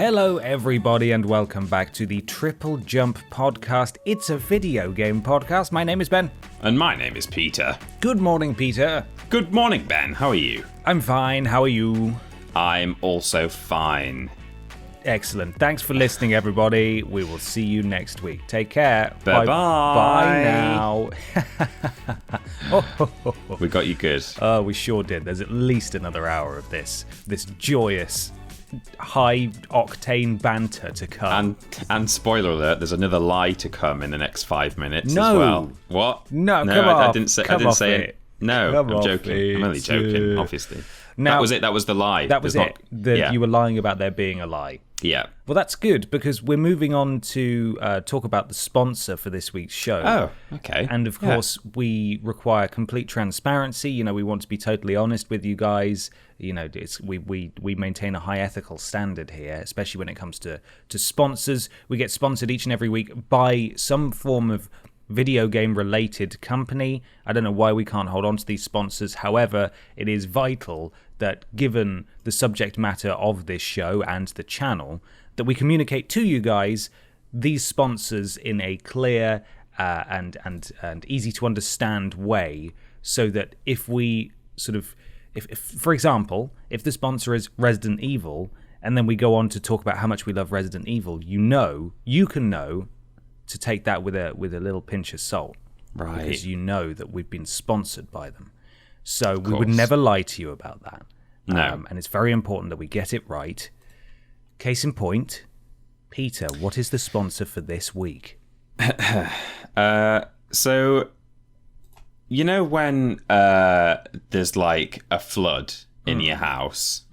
Hello everybody and welcome back to the TripleJump podcast. It's a video game podcast. My name is Ben. And my name is Peter. Good morning, Peter. Good morning, Ben. How are you? I'm fine. How are you? I'm also fine. Excellent. Thanks for listening, everybody. We will see you next week. Take care. Bye-bye. Bye now. We got you good. Oh, we sure did. There's at least another hour of this joyous, high-octane banter to come. And spoiler alert, there's another lie to come in the next 5 minutes No. as well. What? No, come I off. didn't say It. No, Come I'm joking. I'm only joking, obviously. Now, that was it. That was the lie. That was it. You were lying about there being a lie. Yeah. Well, that's good because we're moving on to talk about the sponsor for this week's show. Oh, okay. And of course, we require complete transparency. You know, we want to be totally honest with you guys. You know, we maintain a high ethical standard here, especially when it comes to sponsors. We get sponsored each and every week by some form of video game related company. I don't know why we can't hold on to these sponsors. However, it is vital that given the subject matter of this show and the channel, that we communicate to you guys these sponsors in a clear and easy to understand way, so that if we sort of, if for example, if the sponsor is Resident Evil, and then we go on to talk about how much we love Resident Evil, you can know to take that with a little pinch of salt, right? Because you know that we've been sponsored by them. So we would never lie to you about that. No. And it's very important that we get it right. Case in point, Peter, what is the sponsor for this week? So, you know when there's like a flood in your house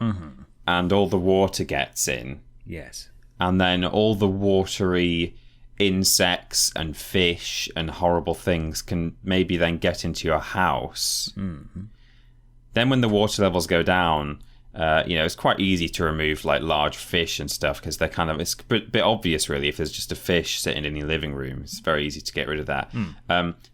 and all the water gets in? Yes. And then all the watery insects and fish and horrible things can maybe then get into your house. Mm-hmm. Then when the water levels go down, it's quite easy to remove like large fish and stuff because they're kind of, it's a bit obvious really. If there's just a fish sitting in your living room, it's very easy to get rid of that.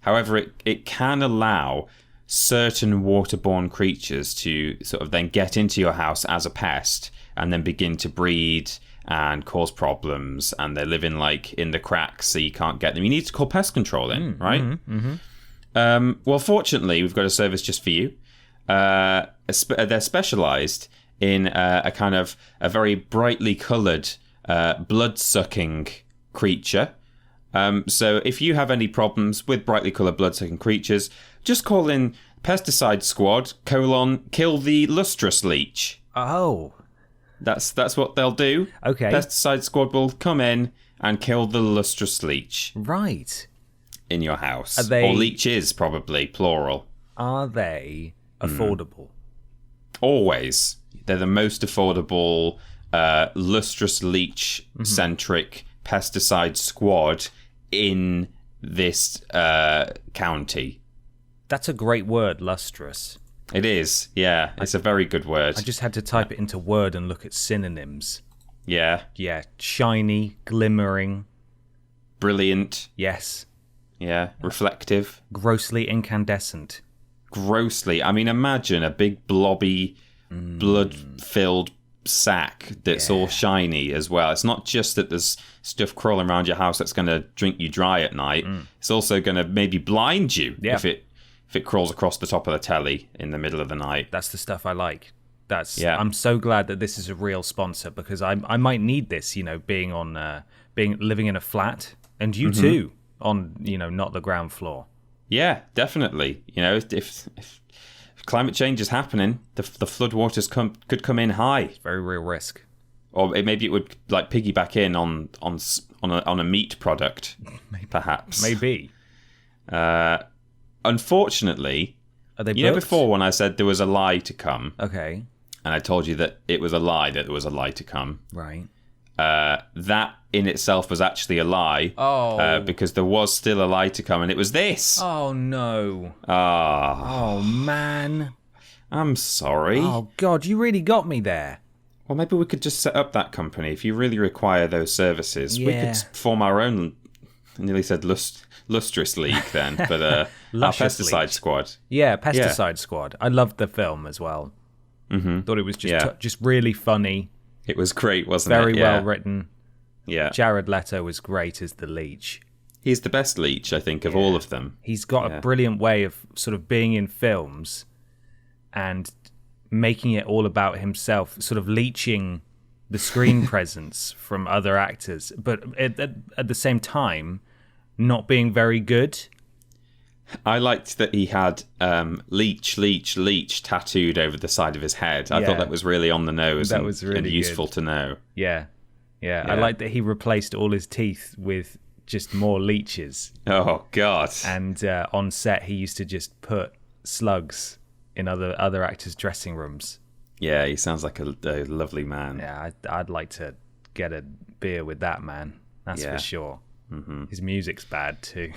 However, it can allow certain waterborne creatures to sort of then get into your house as a pest and then begin to breed and cause problems, and they're living like in the cracks, so you can't get them. You need to call pest control in, right? Mm-hmm. Well, fortunately, we've got a service just for you. They're specialised in a kind of a very brightly coloured, blood-sucking creature. So if you have any problems with brightly coloured blood-sucking creatures, just call in Pesticide Squad, kill the lustrous leech. Oh. That's what they'll do. Okay. Pesticide Squad will come in and kill the lustrous leech. Right. In your house. Are they... Or leeches, probably, plural. Are they affordable? Always. They're the most affordable, lustrous leech-centric pesticide squad in this county. That's a great word, lustrous. It is, yeah. It's a very good word. I just had to type it into Word and look at synonyms. Yeah. Yeah, shiny, glimmering. Brilliant. Yes. Yeah, reflective. Grossly incandescent. Grossly. I mean, imagine a big blobby, blood-filled sack that's all shiny as well. It's not just that there's stuff crawling around your house that's going to drink you dry at night. It's also going to maybe blind you if it crawls across the top of the telly in the middle of the night. That's the stuff I like. I'm so glad that this is a real sponsor, because I might need this, living in a flat, and you too on, not the ground floor. Yeah, definitely. If climate change is happening, the floodwaters could come in high. It's a very real risk. Or maybe it would like piggyback in on a meat product, perhaps. Maybe. Unfortunately, are they before when I said there was a lie to come? Okay. And I told you that it was a lie that there was a lie to come. Right. That in itself was actually a lie. Oh. Because there was still a lie to come, and it was this. Oh, no. Oh, man. I'm sorry. Oh, God, you really got me there. Well, maybe we could just set up that company. If you really require those services, we could form our own, I nearly said lustrous league then, but our pesticide squad. Yeah, pesticide squad. I loved the film as well. Mm-hmm. Thought it was just really funny. It was great, wasn't Very it? well written. Yeah. Jared Leto was great as the Leech. He's the best Leech, I think, of all of them. He's got a brilliant way of sort of being in films and making it all about himself, sort of leeching the screen presence from other actors, but at the same time, not being very good. I liked that he had leech, leech, leech tattooed over the side of his head. I thought that was really on the nose and useful to know. Yeah. I like that he replaced all his teeth with just more leeches. Oh, God. And on set, he used to just put slugs in other actors' dressing rooms. Yeah, he sounds like a lovely man. Yeah, I'd like to get a beer with that man. That's for sure. Mm-hmm. His music's bad too.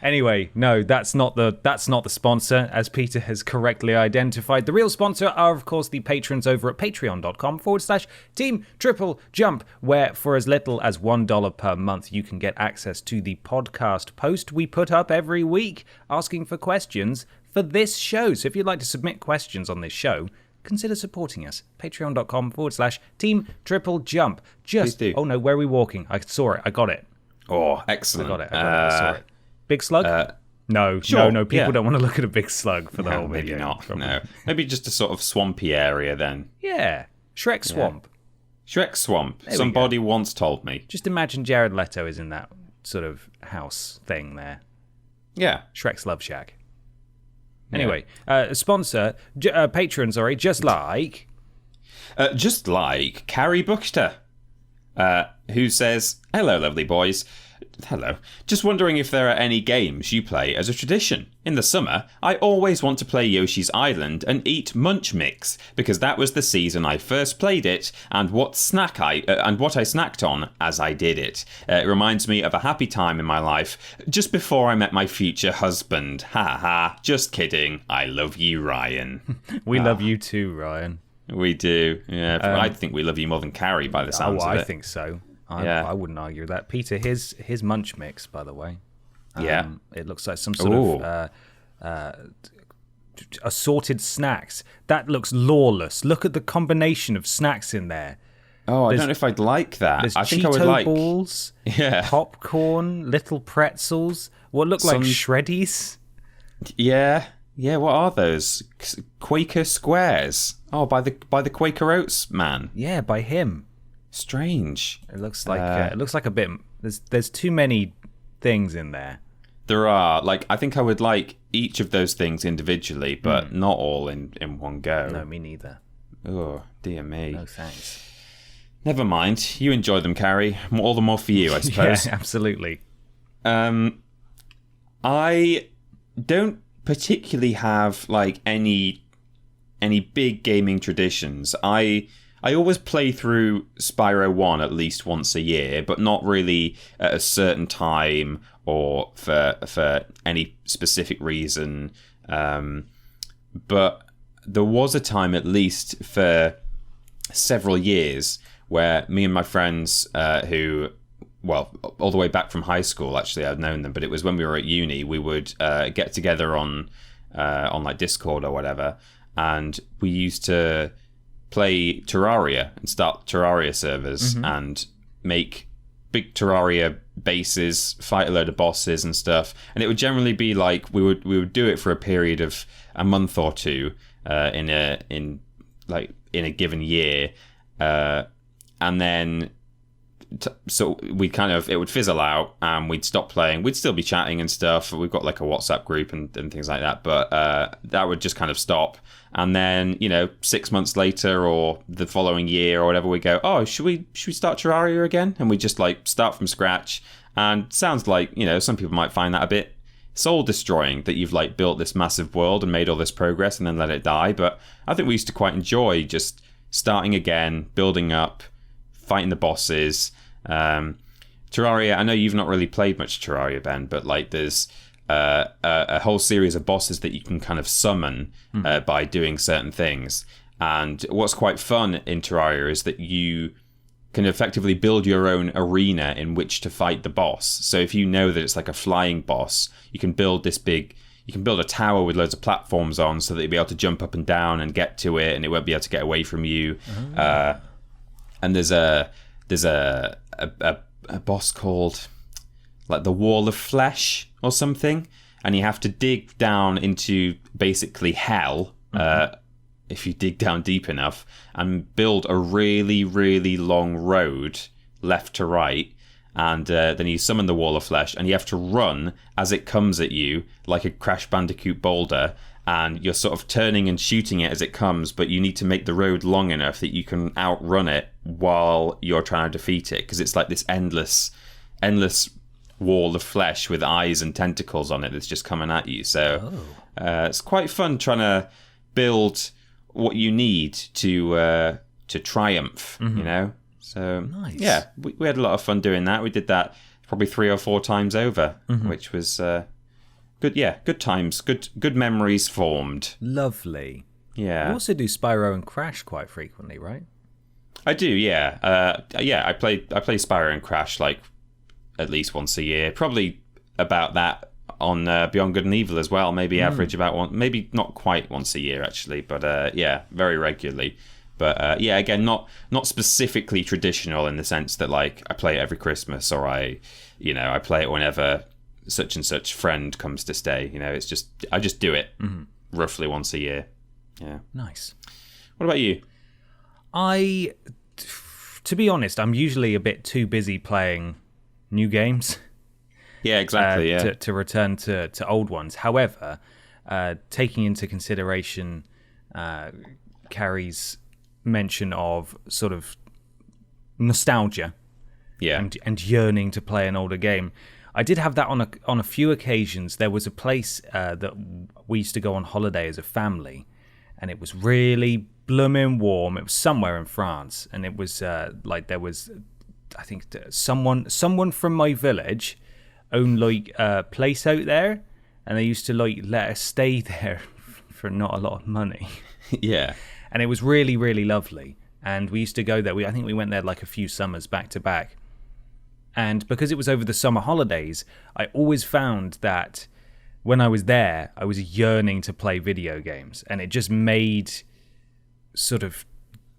Anyway, no, that's not the sponsor, as Peter has correctly identified. The real sponsor are, of course, the patrons over at patreon.com/Team TripleJump, where for as little as $1 per month, you can get access to the podcast post we put up every week, asking for questions for this show. So if you'd like to submit questions on this show, consider supporting us. Patreon.com/Team TripleJump. Just, oh no, where are we walking? I saw it. I got it. Oh, excellent. I got it. I saw it. Big slug? No, sure, no. People don't want to look at a big slug for the whole video. Maybe not. Probably. No, maybe just a sort of swampy area then. Yeah, Shrek Swamp. Shrek Swamp. Somebody once told me. Just imagine Jared Leto is in that sort of house thing there. Yeah, Shrek's Love Shack. Anyway, sponsor, patron, sorry, just like Carrie Buchter, who says, "Hello, lovely boys. Hello. Just wondering if there are any games you play as a tradition. In the summer, I always want to play Yoshi's Island and eat Munch Mix, because that was the season I first played it, and what I snacked on as I did it. It reminds me of a happy time in my life, just before I met my future husband. Ha ha. Just kidding. I love you, Ryan." We love you too, Ryan. We do. Yeah. I think we love you more than Carrie by the sounds of it. I think so. I wouldn't argue with that. Peter, his Munch Mix, by the way. It looks like some sort of assorted snacks. That looks lawless. Look at the combination of snacks in there. Oh, I don't know if I'd like that. There's I think Cheeto I would like balls, popcorn, little pretzels, what look like shreddies. Yeah. Yeah, what are those? Quaker squares. Oh, by the Quaker Oats man. Yeah, by him. Strange. It looks like a bit. There's too many things in there. There are. I think I would like each of those things individually, but not all in one go. No, me neither. Oh, dear me. No thanks. Never mind. You enjoy them, Carrie. All the more for you, I suppose. Yeah, absolutely. I don't particularly have any big gaming traditions. I always play through Spyro 1 at least once a year, but not really at a certain time or for any specific reason. But there was a time, at least for several years, where me and my friends who, well, all the way back from high school, actually, I'd known them, but it was when we were at uni, we would get together on Discord or whatever, and we used to play Terraria and start Terraria servers and make big Terraria bases, fight a load of bosses and stuff. And it would generally be we would do it for a period of a month or two in a given year, and then so we it would fizzle out and we'd stop playing. We'd still be chatting and stuff. We've got a WhatsApp group and things like that, but that would just kind of stop. And then 6 months later or the following year or whatever, we go, oh, should we start Terraria again? And we just start from scratch. And sounds like some people might find that a bit soul destroying, that you've built this massive world and made all this progress and then let it die. But I think we used to quite enjoy just starting again, building up, fighting the bosses. Terraria, I know you've not really played much Terraria, Ben, but there's a whole series of bosses that you can kind of summon by doing certain things. And what's quite fun in Terraria is that you can effectively build your own arena in which to fight the boss. So if you know that it's a flying boss, you can build this big you can build a tower with loads of platforms on so that you'll be able to jump up and down and get to it, and it won't be able to get away from you. And there's a boss called like the Wall of Flesh or something, and you have to dig down into basically hell if you dig down deep enough, and build a really, really long road left to right. And then you summon the Wall of Flesh, and you have to run as it comes at you like a Crash Bandicoot boulder, and you're sort of turning and shooting it as it comes, but you need to make the road long enough that you can outrun it while you're trying to defeat it, because it's like this endless wall of flesh with eyes and tentacles on it that's just coming at you. So it's quite fun trying to build what you need to triumph, you know? So, nice. Yeah, we had a lot of fun doing that. We did that probably 3 or 4 times over, which was good. Yeah, good times, good memories formed. Lovely. Yeah. You also do Spyro and Crash quite frequently, right? I do, yeah. I play Spyro and Crash like at least once a year. Probably about that on Beyond Good and Evil as well. Maybe average about one, maybe not quite once a year actually, but yeah, very regularly. But yeah, again, not specifically traditional in the sense that like I play it every Christmas, or I play it whenever such and such friend comes to stay. You know, it's just I just do it roughly once a year. Yeah. Nice. What about you? To be honest, I'm usually a bit too busy playing new games. Yeah, exactly. To return to old ones. However, taking into consideration Carrie's mention of sort of nostalgia, and yearning to play an older game, I did have that on a few occasions. There was a place that we used to go on holiday as a family, and it was really blooming warm. It was somewhere in France, and it was like there was, I think, someone from my village owned like a place out there, and they used to like let us stay there for not a lot of money. Yeah. And it was really, really lovely. And we used to go there. I think we went there like a few summers back to back. And because it was over the summer holidays, I always found that when I was there, I was yearning to play video games. And it just made sort of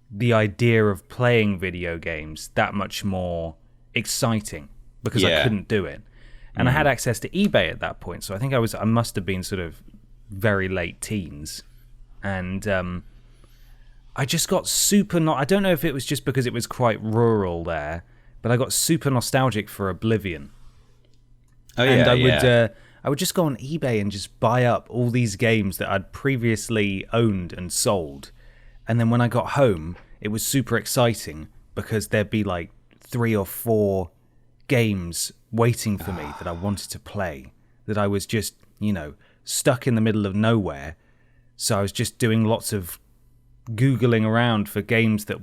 the idea of playing video games that much more exciting, because I couldn't do it. And I had access to eBay at that point. So I think I must have been sort of very late teens. And I just got super I don't know if it was just because it was quite rural there, but I got super nostalgic for Oblivion. Oh yeah, and I would just go on eBay and just buy up all these games that I'd previously owned and sold. And then when I got home, it was super exciting because there'd be like 3 or 4 games waiting for me that I wanted to play, that I was just, stuck in the middle of nowhere. So I was just doing lots of Googling around for games that,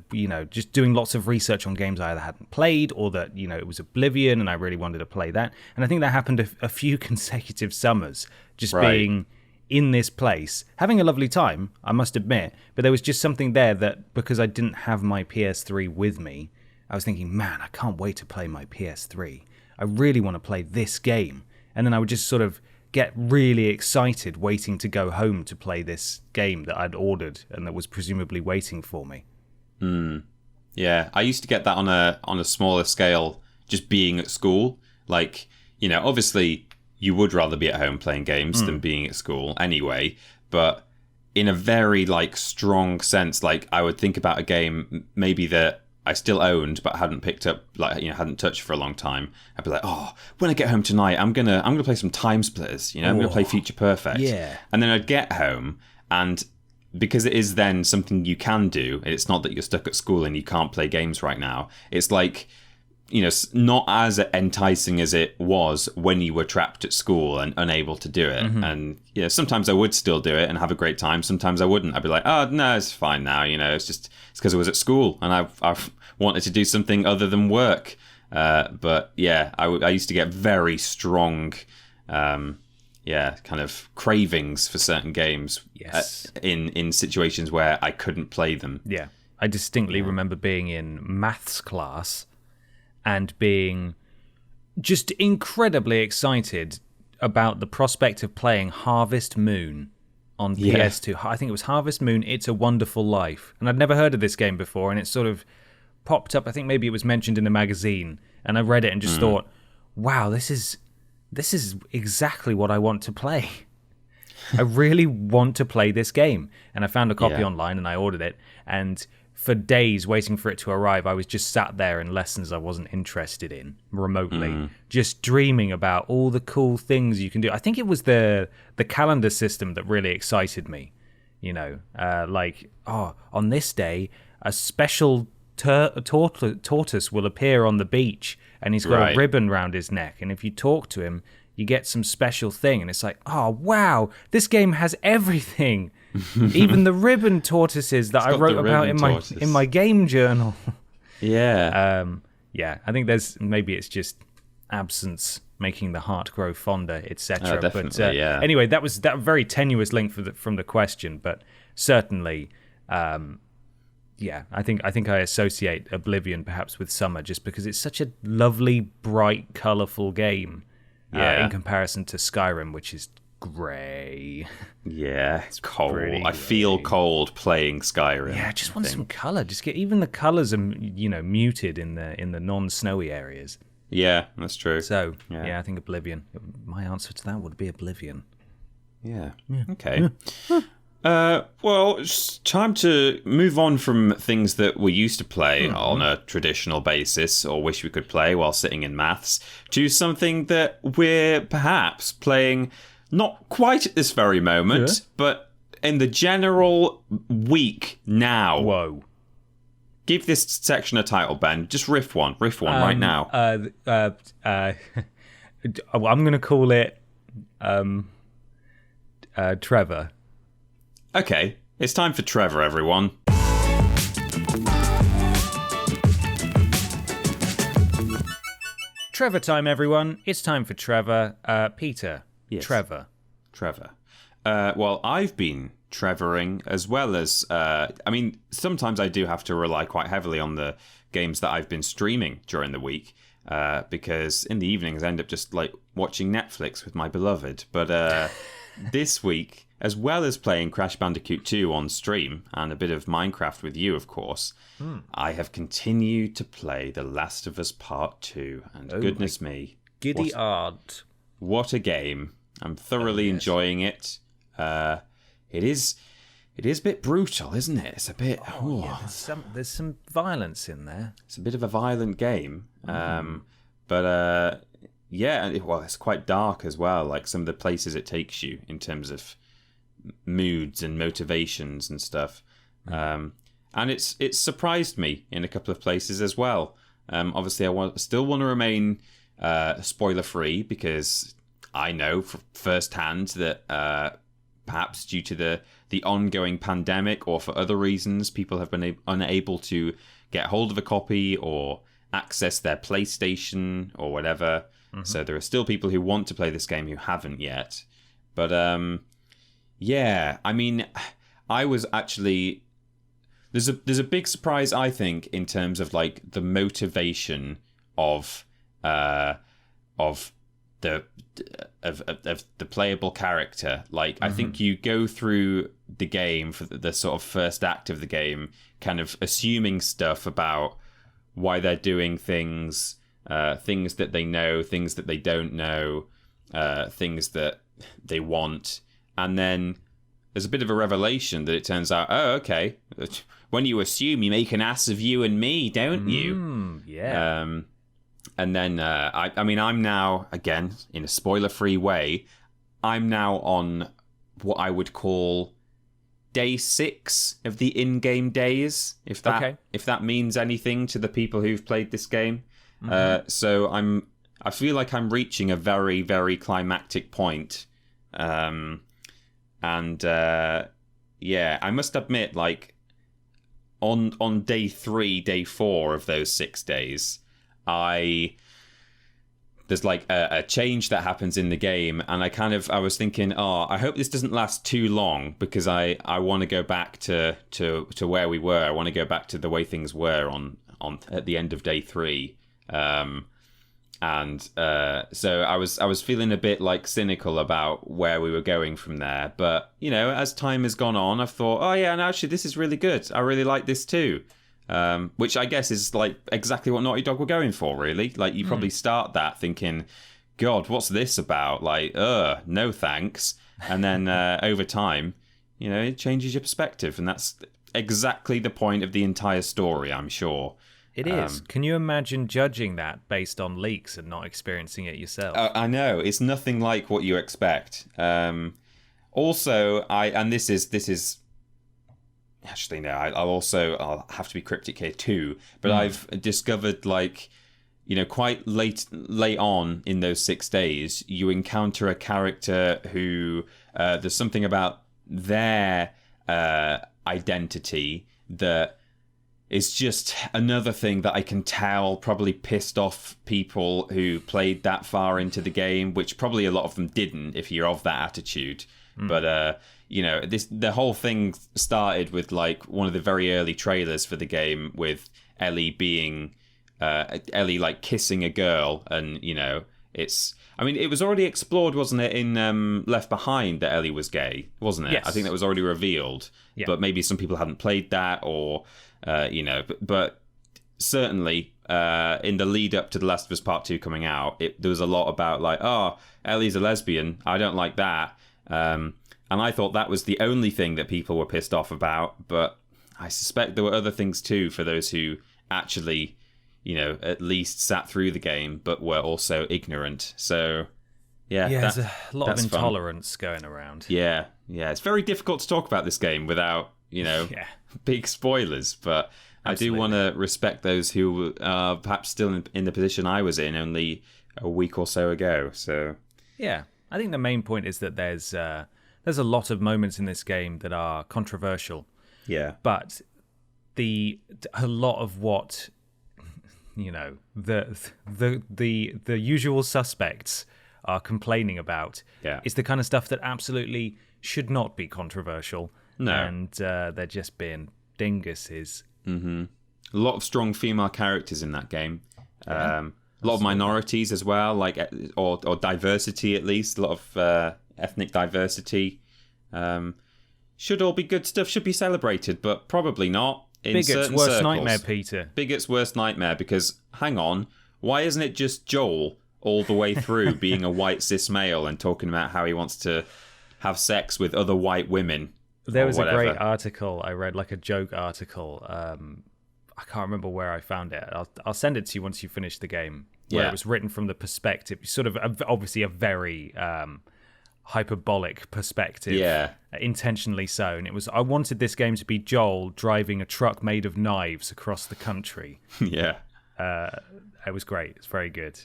just doing lots of research on games I either hadn't played, or that, it was Oblivion and I really wanted to play that. And I think that happened a few consecutive summers, just being in this place, having a lovely time, I must admit. But there was just something there that, because I didn't have my PS3 with me, I was thinking, man, I can't wait to play my PS3. I really want to play this game. And then I would just sort of get really excited waiting to go home to play this game that I'd ordered and that was presumably waiting for me. Yeah, I used to get that on a smaller scale, just being at school. Like, obviously you would rather be at home playing games than being at school anyway, but in a very like strong sense, like I would think about a game maybe that I still owned but hadn't picked up, like, hadn't touched for a long time. I'd be like, when I get home tonight, I'm gonna play some Time Splitters. I'm gonna play Future Perfect. Yeah. And then I'd get home, and because it is then something you can do, it's not that you're stuck at school and you can't play games right now. It's like, not as enticing as it was when you were trapped at school and unable to do it. And sometimes I would still do it and have a great time. Sometimes I wouldn't. I'd be like, oh no, it's fine now. It's because I was at school and I've wanted to do something other than work. But yeah, I used to get very strong, kind of cravings for certain games. Yes. In situations where I couldn't play them. Yeah, I distinctly remember being in maths class and being just incredibly excited about the prospect of playing Harvest Moon on PS2. I think it was Harvest Moon, It's a Wonderful Life. And I'd never heard of this game before, and it sort of popped up. I think maybe it was mentioned in a magazine, and I read it and just thought, wow, this is exactly what I want to play. I really want to play this game. And I found a copy online and I ordered it. And for days waiting for it to arrive, I was just sat there in lessons I wasn't interested in remotely, just dreaming about all the cool things you can do. I think it was the calendar system that really excited me. You know, on this day, a special tortoise will appear on the beach and he's got a ribbon round his neck. And if you talk to him, you get some special thing, and it's like, oh, wow, this game has everything. Even the ribbon tortoises that I wrote about in my game journal. Yeah. I think maybe it's just absence making the heart grow fonder, etc. Definitely, but anyway, that was that very tenuous link from the question, but certainly, I think I associate Oblivion perhaps with summer just because it's such a lovely, bright, colourful game. In comparison to Skyrim, which is grey. Yeah, it's cold. I feel cold playing Skyrim. Yeah, I just want some colour. Just get even the colours are muted in the non-snowy areas. Yeah, that's true. So I think Oblivion. My answer to that would be Oblivion. Yeah. Okay. Well, it's time to move on from things that we used to play on a traditional basis or wish we could play while sitting in maths to something that we're perhaps playing not quite at this very moment, but in the general week now. Whoa. Give this section a title, Ben. Just riff one right now. I'm going to call it Trevor. Okay, it's time for Trevor, everyone. Trevor time, everyone. It's time for Trevor. Peter. Yes. Trevor. Well, I've been Trevoring as well as... sometimes I do have to rely quite heavily on the games that I've been streaming during the week because in the evenings I end up just like watching Netflix with my beloved. But this week... as well as playing Crash Bandicoot 2 on stream and a bit of Minecraft with you, of course, I have continued to play The Last of Us Part 2. And goodness me. Giddy art. What a game. I'm thoroughly enjoying it. It is a bit brutal, isn't it? It's a bit... there's some violence in there. It's a bit of a violent game. It's quite dark as well. Like some of the places it takes you in terms of moods and motivations and stuff, and it's surprised me in a couple of places as well. Obviously, I still want to remain spoiler free because I know firsthand that perhaps due to the ongoing pandemic or for other reasons, people have been unable to get hold of a copy or access their PlayStation or whatever. So there are still people who want to play this game who haven't yet, but I was actually... There's a big surprise, I think, in terms of like the motivation of the playable character. Like I think you go through the game for the sort of first act of the game, kind of assuming stuff about why they're doing things, things that they know, things that they don't know, things that they want. And then there's a bit of a revelation that it turns out, oh, okay, when you assume, you make an ass of you and me, don't you? Yeah. And then, I'm now, again, in a spoiler-free way, I'm now on what I would call day 6 of the in-game days, if that means anything to the people who've played this game. So I feel like I'm reaching a very, very climactic point. I must admit, like, on day 3, day 4 of those 6 days, there's like a change that happens in the game, and I was thinking, I hope this doesn't last too long because I want to go back to where we were. I want to go back to the way things were on at the end of day 3. And so I was feeling a bit like cynical about where we were going from there. But, you know, as time has gone on, I've thought, oh yeah, and actually this is really good. I really like this too. Which I guess is like exactly what Naughty Dog were going for, really. Like you probably start that thinking, God, what's this about? Like, no thanks. And then over time, you know, it changes your perspective. And that's exactly the point of the entire story, I'm sure. It is. Can you imagine judging that based on leaks and not experiencing it yourself? I know. It's nothing like what you expect. Also, this is actually no. I'll have to be cryptic here too. But I've discovered, like, you know, quite late on in those 6 days, you encounter a character who there's something about their identity that is just another thing that I can tell probably pissed off people who played that far into the game, which probably a lot of them didn't if you're of that attitude. But you know, the whole thing started with like one of the very early trailers for the game with Ellie like kissing a girl, and you know, it was already explored, wasn't it, in Left Behind, that Ellie was gay, wasn't it? Yes. I think that was already revealed. Yeah. But maybe some people hadn't played that, or you know, but certainly in the lead up to The Last of Us Part 2 coming out, there was a lot about like, oh, Ellie's a lesbian, I don't like that. And I thought that was the only thing that people were pissed off about, but I suspect there were other things too for those who actually, you know, at least sat through the game but were also ignorant. So yeah, there's a lot of intolerance going around. Yeah, it's very difficult to talk about this game without, you know, big spoilers, but absolutely. I do want to respect those who are perhaps still in the position I was in only a week or so ago. So yeah, I think the main point is that there's a lot of moments in this game that are controversial. Yeah, but a lot of what, you know, the usual suspects are complaining about is the kind of stuff that absolutely should not be controversial. No. And they're just being dinguses. Mm-hmm. A lot of strong female characters in that game. A lot of minorities as well, like or diversity at least. A lot of ethnic diversity. Should all be good stuff. Should be celebrated, but probably not. Bigot's worst nightmare, Peter. Bigot's worst nightmare, because, hang on, why isn't it just Joel all the way through being a white cis male and talking about how he wants to have sex with other white women? There was a great article I read, like a joke article. I can't remember where I found it. I'll send it to you once you finish the game. Where it was written from the perspective, sort of obviously a very hyperbolic perspective, intentionally so. And it was, I wanted this game to be Joel driving a truck made of knives across the country. It was great. It's very good.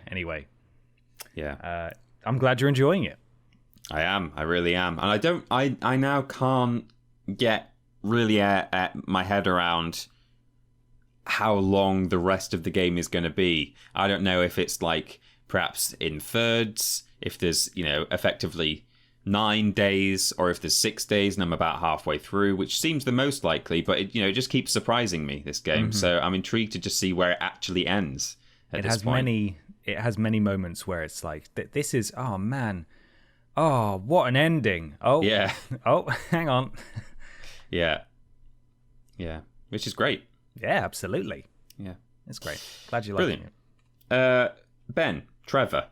Anyway, I'm glad you're enjoying it. I am. I really am. And I now can't get really at my head around how long the rest of the game is going to be. I don't know if it's like perhaps in thirds, if there's, you know, effectively 9 days, or if there's 6 days and I'm about halfway through, which seems the most likely, but it just keeps surprising me, this game. Mm-hmm. So I'm intrigued to just see where it actually ends at this point. It has many moments where it's like, this is, oh man, oh, what an ending. Oh, yeah. Oh, hang on. Yeah, which is great. Yeah, absolutely. Yeah, it's great. Glad you like it. Ben, Trevor.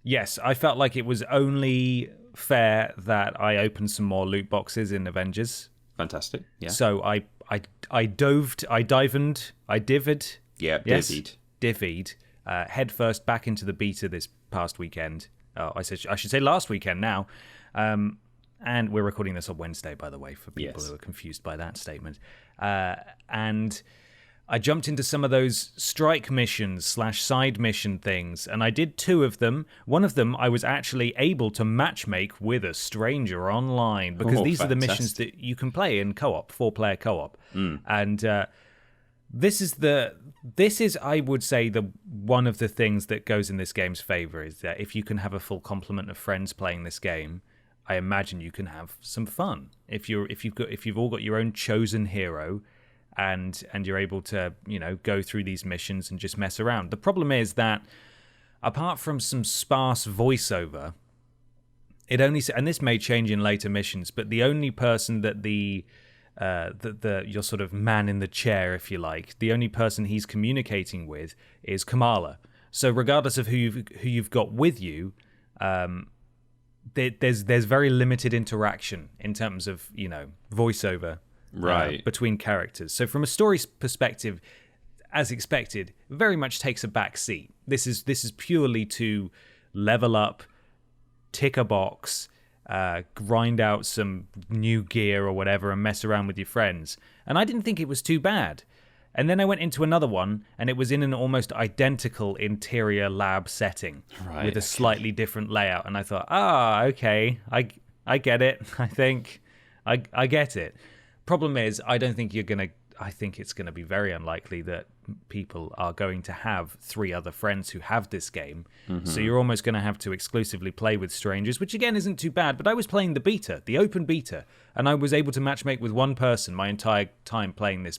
Yes, I felt like it was only fair that I opened some more loot boxes in Avengers. Fantastic. Yeah. So I divied. Yeah, divvied head first back into the beta this past weekend. I should say last weekend now. And we're recording this on Wednesday, by the way, for people who are confused by that statement. And I jumped into some of those strike missions / side mission things, and I did 2 of them. One of them I was actually able to matchmake with a stranger online, because these are the missions that you can play in co-op, 4-player co-op. And this is, I would say, one of the things that goes in this game's favor, is that if you can have a full complement of friends playing this game, I imagine you can have some fun. If you've all got your own chosen hero, and you're able to, go through these missions and just mess around. The problem is that apart from some sparse voiceover, it only, and this may change in later missions, but the only person that your sort of man in the chair, if you like, the only person he's communicating with is Kamala. So regardless of who you've got with you, there's very limited interaction in terms of voiceover between characters. So from a story perspective, as expected, very much takes a back seat. This is purely to level up, tick a box, grind out some new gear or whatever, and mess around with your friends. And I didn't think it was too bad. And then I went into another one, and it was in an almost identical interior lab setting with a slightly different layout. And I thought, okay, I get it. I think I get it. Problem is, I think it's going to be very unlikely that people are going to have 3 other friends who have this game. Mm-hmm. So you're almost going to have to exclusively play with strangers, which again isn't too bad. But I was playing the beta, the open beta, and I was able to matchmake with one person my entire time playing this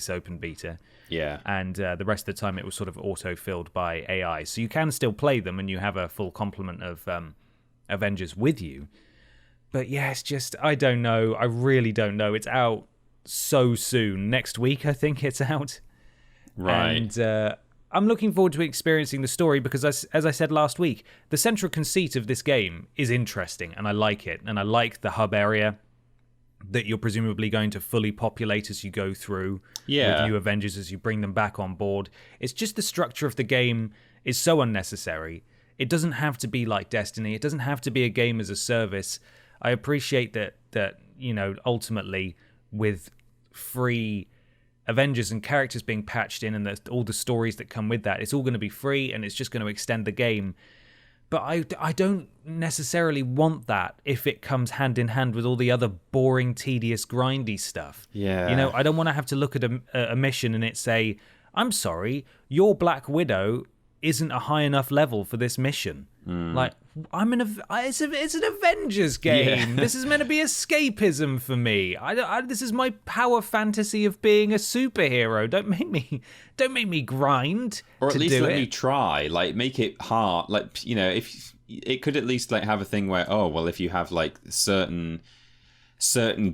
open beta. Yeah. And the rest of the time it was sort of auto-filled by AI. So you can still play them and you have a full complement of Avengers with you. But yeah, it's just, I don't know. I really don't know. It's out so soon. Next week, I think it's out. Right. And I'm looking forward to experiencing the story because, as I said last week, the central conceit of this game is interesting and I like it. And I like the hub area that you're presumably going to fully populate as you go through with new Avengers as you bring them back on board. It's just the structure of the game is so unnecessary. It doesn't have to be like Destiny. It doesn't have to be a game as a service. I appreciate that ultimately with free Avengers and characters being patched in and all the stories that come with that, it's all going to be free and it's just going to extend the game. But I don't necessarily want that if it comes hand in hand with all the other boring, tedious, grindy stuff. Yeah. I don't want to have to look at a mission and it say, I'm sorry, your Black Widow isn't a high enough level for this mission. Like, it's an Avengers game. Yeah. This is meant to be escapism for me. This is my power fantasy of being a superhero. Don't make me grind. Or at to least do let it. me try. Like, make it hard. Like, if it could at least like have a thing where, if you have like certain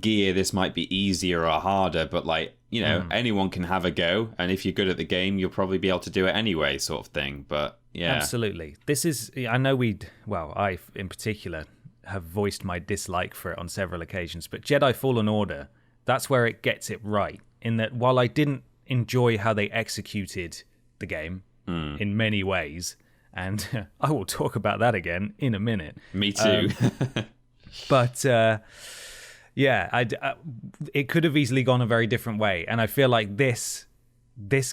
gear, this might be easier or harder. But like, anyone can have a go, and if you're good at the game, you'll probably be able to do it anyway, sort of thing. But yeah, absolutely. This is, I know I in particular have voiced my dislike for it on several occasions, but Jedi Fallen Order, that's where it gets it right. In that, while I didn't enjoy how they executed the game in many ways, and I will talk about that again in a minute. Me too. But yeah, it could have easily gone a very different way. And I feel like this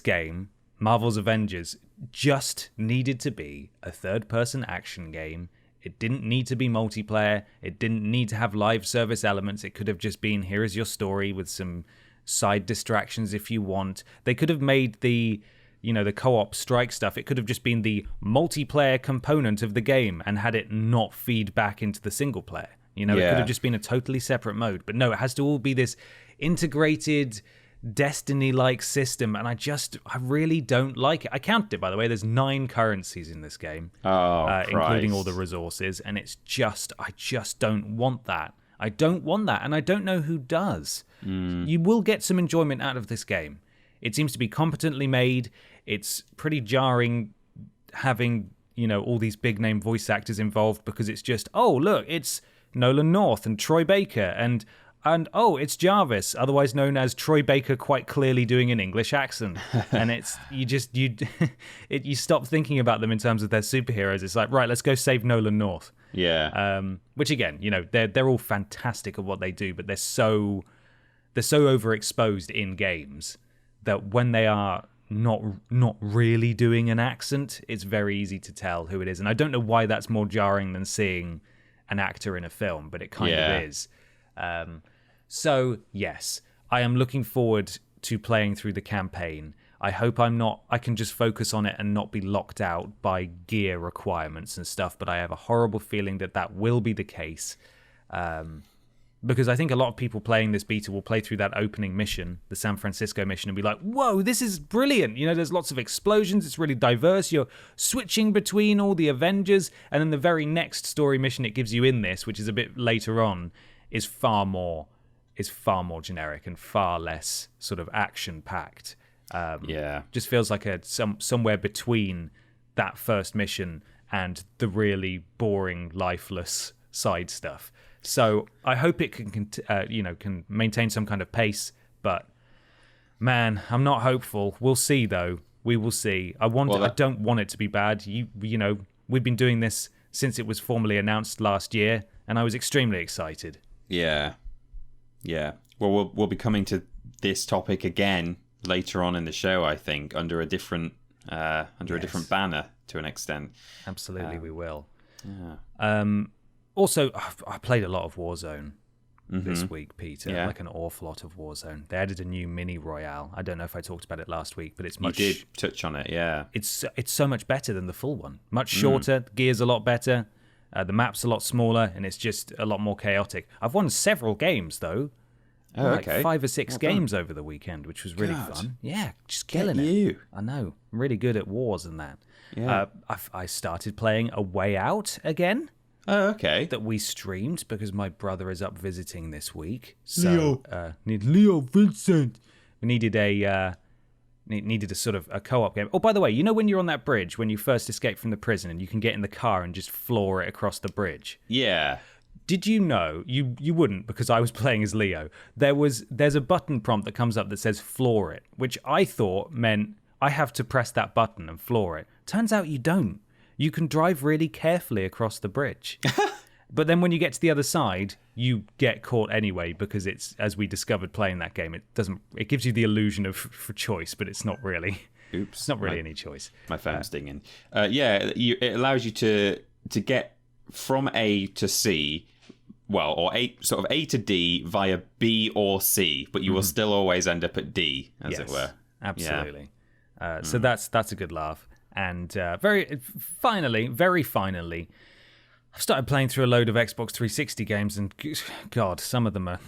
game, Marvel's Avengers, just needed to be a third-person action game. It didn't need to be multiplayer. It didn't need to have live service elements. It could have just been, here is your story with some side distractions if you want. They could have made the co-op strike stuff. It could have just been the multiplayer component of the game and had it not feed back into the single player. It could have just been a totally separate mode. But no, it has to all be this integrated Destiny-like system, and I really don't like it. I counted it, by the way. There's 9 currencies in this game, including all the resources, and I just don't want that. I don't want that, and I don't know who does. You will get some enjoyment out of this game. It seems to be competently made. It's pretty jarring having, all these big-name voice actors involved because it's just, look, it's Nolan North and Troy Baker and it's Jarvis, otherwise known as Troy Baker, quite clearly doing an English accent. And it's you stop thinking about them in terms of their superheroes. It's like, right, let's go save Nolan North. Yeah. Which again, they're all fantastic at what they do, but they're so overexposed in games that when they are not really doing an accent, it's very easy to tell who it is. And I don't know why that's more jarring than seeing an actor in a film, but it kind of is. So yes, I am looking forward to playing through the campaign. I hope I can just focus on it and not be locked out by gear requirements and stuff, but I have a horrible feeling that will be the case. Because I think a lot of people playing this beta will play through that opening mission, the San Francisco mission, and be like, whoa, this is brilliant. You know, there's lots of explosions. It's really diverse. You're switching between all the Avengers. And then the very next story mission it gives you in this, which is a bit later on, is far more generic and far less sort of action-packed. Just feels like somewhere between that first mission and the really boring, lifeless side stuff. So I hope it can maintain some kind of pace, but man, I'm not hopeful. We'll see, though. We will see. I don't want it to be bad. You know, we've been doing this since it was formally announced last year, and I was extremely excited. Yeah. Well, we'll be coming to this topic again later on in the show, I think, under a different a different banner to an extent. Absolutely, we will. Yeah. Also, I played a lot of Warzone this week, Peter. Yeah. Like an awful lot of Warzone. They added a new mini royale. I don't know if I talked about it last week, but it's much. You did touch on it, yeah. It's so much better than the full one. Much shorter. The gear's a lot better. The map's a lot smaller, and it's just a lot more chaotic. I've won several games though. Oh, like okay. 5 or 6 games over the weekend, which was really fun. Yeah, just killing it. You. I know. I'm really good at wars and that. Yeah. I started playing A Way Out again. Oh, okay. That we streamed because my brother is up visiting this week. So Leo Vincent. We needed a sort of a co-op game. Oh, by the way, you know when you're on that bridge when you first escape from the prison and you can get in the car and just floor it across the bridge? Yeah. Did you know, you wouldn't because I was playing as Leo, there's a button prompt that comes up that says floor it, which I thought meant I have to press that button and floor it. Turns out you don't. You can drive really carefully across the bridge. But then when you get to the other side, you get caught anyway because it's, as we discovered playing that game, it gives you the illusion of for choice, but it's not really. Oops. It's not really any choice. My phone's dinging. It allows you to get from A to C, or sort of A to D via B or C, but you will still always end up at D, as it were. Absolutely. Yeah. So that's a good laugh. And very finally, I've started playing through a load of Xbox 360 games, and God, some of them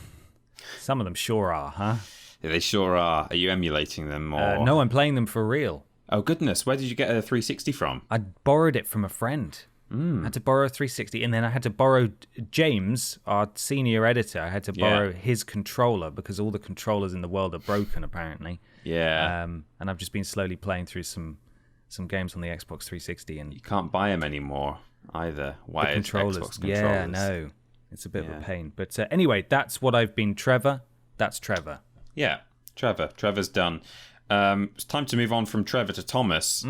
sure are, huh? Yeah, they sure are. Are you emulating them? Or... No, I'm playing them for real. Oh, goodness. Where did you get a 360 from? I borrowed it from a friend. I had to borrow a 360, and then I had to borrow James, our senior editor. I had to borrow his controller because all the controllers in the world are broken, apparently. Yeah. And I've just been slowly playing through some games on the Xbox 360, and you can't buy them anymore either. Wired controllers. Xbox controllers. Yeah, no, it's a bit of a pain. But anyway, that's what I've been. Trevor. That's Trevor. Yeah, Trevor. Trevor's done. It's time to move on from Trevor to Thomas.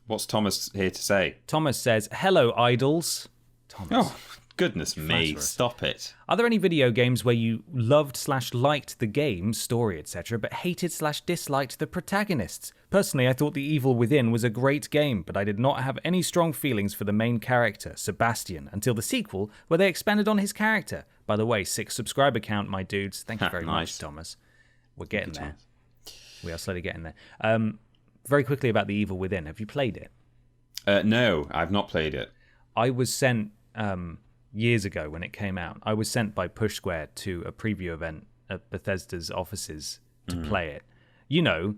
What's Thomas here to say? Thomas says, "Hello, idols." Thomas. Oh, goodness me! Lazarus. Stop it. Are there any video games where you loved/liked the game, story, etc., but hated/disliked the protagonists? Personally, I thought The Evil Within was a great game, but I did not have any strong feelings for the main character, Sebastian, until the sequel, where they expanded on his character. By the way, 6 subscriber count, my dudes. Thank you very much, Thomas. We're getting there. We are slowly getting there. Very quickly about The Evil Within. Have you played it? No, I've not played it. I was sent... years ago when it came out, I was sent by Push Square to a preview event at Bethesda's offices to play it. You know,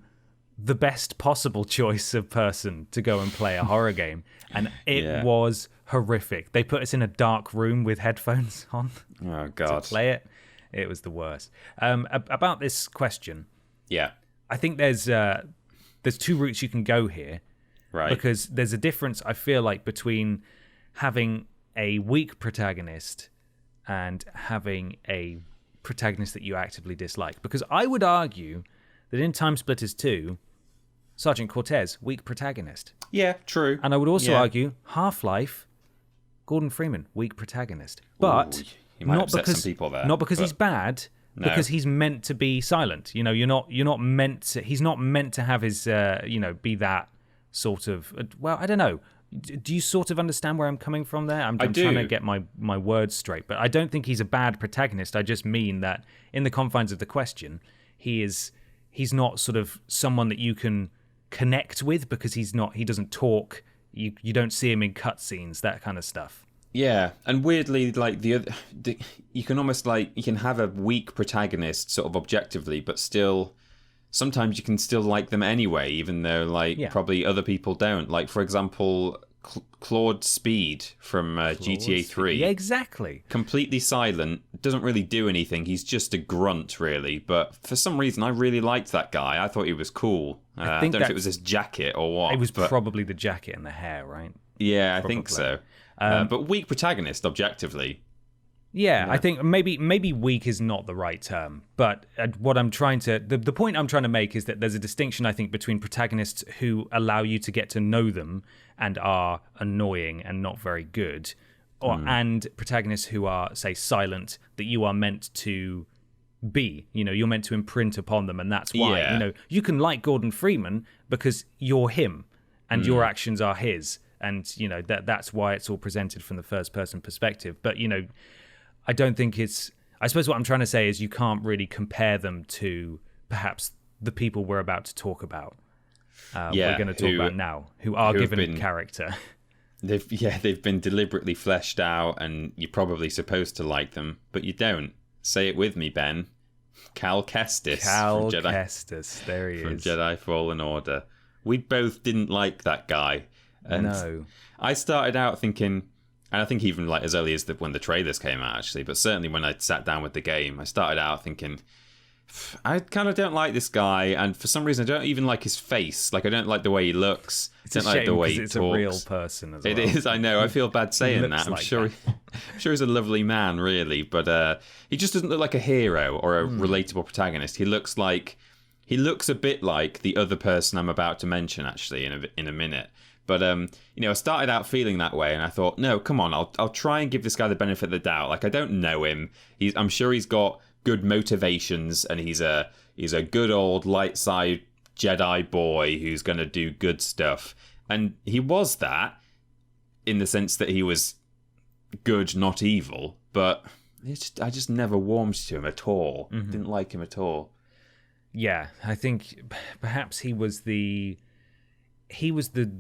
the best possible choice of person to go and play a horror game. And it was horrific. They put us in a dark room with headphones on Oh, God. to play it. It was the worst. About this question, Yeah. I think there's 2 routes you can go here. Right. Because there's a difference, I feel like, between having a weak protagonist and having a protagonist that you actively dislike. Because I would argue that in Time Splitters 2, Sergeant Cortez, weak protagonist. Yeah, true. And I would also argue Half-Life, Gordon Freeman, weak protagonist. But you might not upset because some people there, not because he's bad, No. because he's meant to be silent. You know, you're not meant to. He's not meant to have his be that sort of. Well, I don't know. Do you sort of understand where I'm coming from there? I'm trying to get my words straight, but I don't think he's a bad protagonist. I just mean that in the confines of the question, he's not sort of someone that you can connect with because he doesn't talk. You don't see him in cutscenes, that kind of stuff. Yeah, and weirdly, like you can almost like you can have a weak protagonist sort of objectively, but still sometimes you can still like them anyway, even though probably other people don't. Like for example, Claude Speed from GTA 3. Yeah, exactly. Completely silent, doesn't really do anything. He's just a grunt, really. But for some reason, I really liked that guy. I thought he was cool. I don't know if it was his jacket or what. It was probably the jacket and the hair, right? Yeah, I think so. But weak protagonist, objectively. Yeah, I think maybe weak is not the right term. But what I'm trying to... The point I'm trying to make is that there's a distinction, I think, between protagonists who allow you to get to know them and are annoying and not very good, and protagonists who are, say, silent, that you are meant to be. You know, you're meant to imprint upon them, and that's why. Yeah. You know, you can like Gordon Freeman because you're him, and your actions are his. And, you know, that's why it's all presented from the first-person perspective. But, you know, I don't think it's... I suppose what I'm trying to say is you can't really compare them to perhaps the people we're about to talk about. We're going to talk about now, who are given character. They've been deliberately fleshed out, and you're probably supposed to like them, but you don't. Say it with me, Ben. Cal Kestis. Kestis, there he from is. Jedi Fallen Order. We both didn't like that guy. And no. I started out thinking, and I think even like as early as when the trailers came out, actually, but certainly when I sat down with the game, I started out thinking, I kind of don't like this guy, and for some reason I don't even like his face. Like I don't like the way he looks. It's a shame because it's talks. A real person as well. It is, I know. I feel bad saying that. I'm sure he's a lovely man, really, but he just doesn't look like a hero or a relatable protagonist. He looks a bit like the other person I'm about to mention, actually, in a minute. But I started out feeling that way, and I thought, no, come on, I'll try and give this guy the benefit of the doubt. Like I don't know him. I'm sure he's got good motivations, and he's a good old light side Jedi boy who's going to do good stuff. And he was that, in the sense that he was good, not evil. But I just never warmed to him at all. Mm-hmm. Didn't like him at all. Yeah, I think perhaps he was the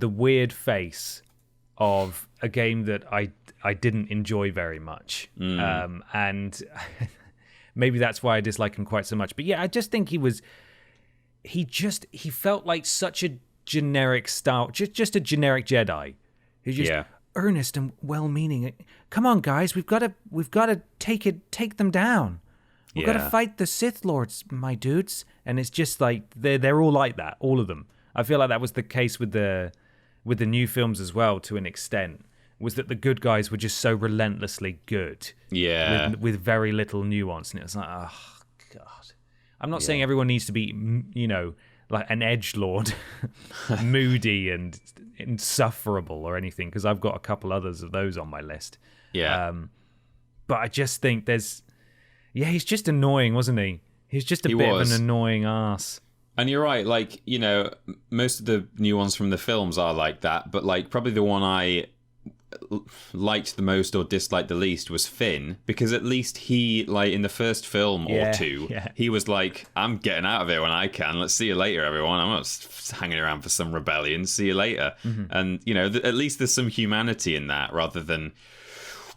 weird face of a game that I didn't enjoy very much. And maybe that's why I dislike him quite so much. But yeah, I just think he felt like such a generic style, just a generic Jedi. Who's just earnest and well-meaning. Come on, guys, we've got to take them down. We've got to fight the Sith Lords, my dudes. And it's just like they're all like that, all of them. I feel like that was the case with the new films as well, to an extent, was that the good guys were just so relentlessly good. Yeah. With very little nuance. And it was like, oh, God. I'm not saying everyone needs to be, like an edgelord, moody and insufferable or anything, because I've got a couple others of those on my list. Yeah. But I just think he's just annoying, wasn't he? He's just a bit of an annoying ass. And you're right, like, most of the new ones from the films are like that, but like probably the one I liked the most or disliked the least was Finn, because at least he, like, in the first film or two, he was like, I'm getting out of here when I can. Let's see you later, everyone. I'm not hanging around for some rebellion. See you later. Mm-hmm. And, at least there's some humanity in that, rather than,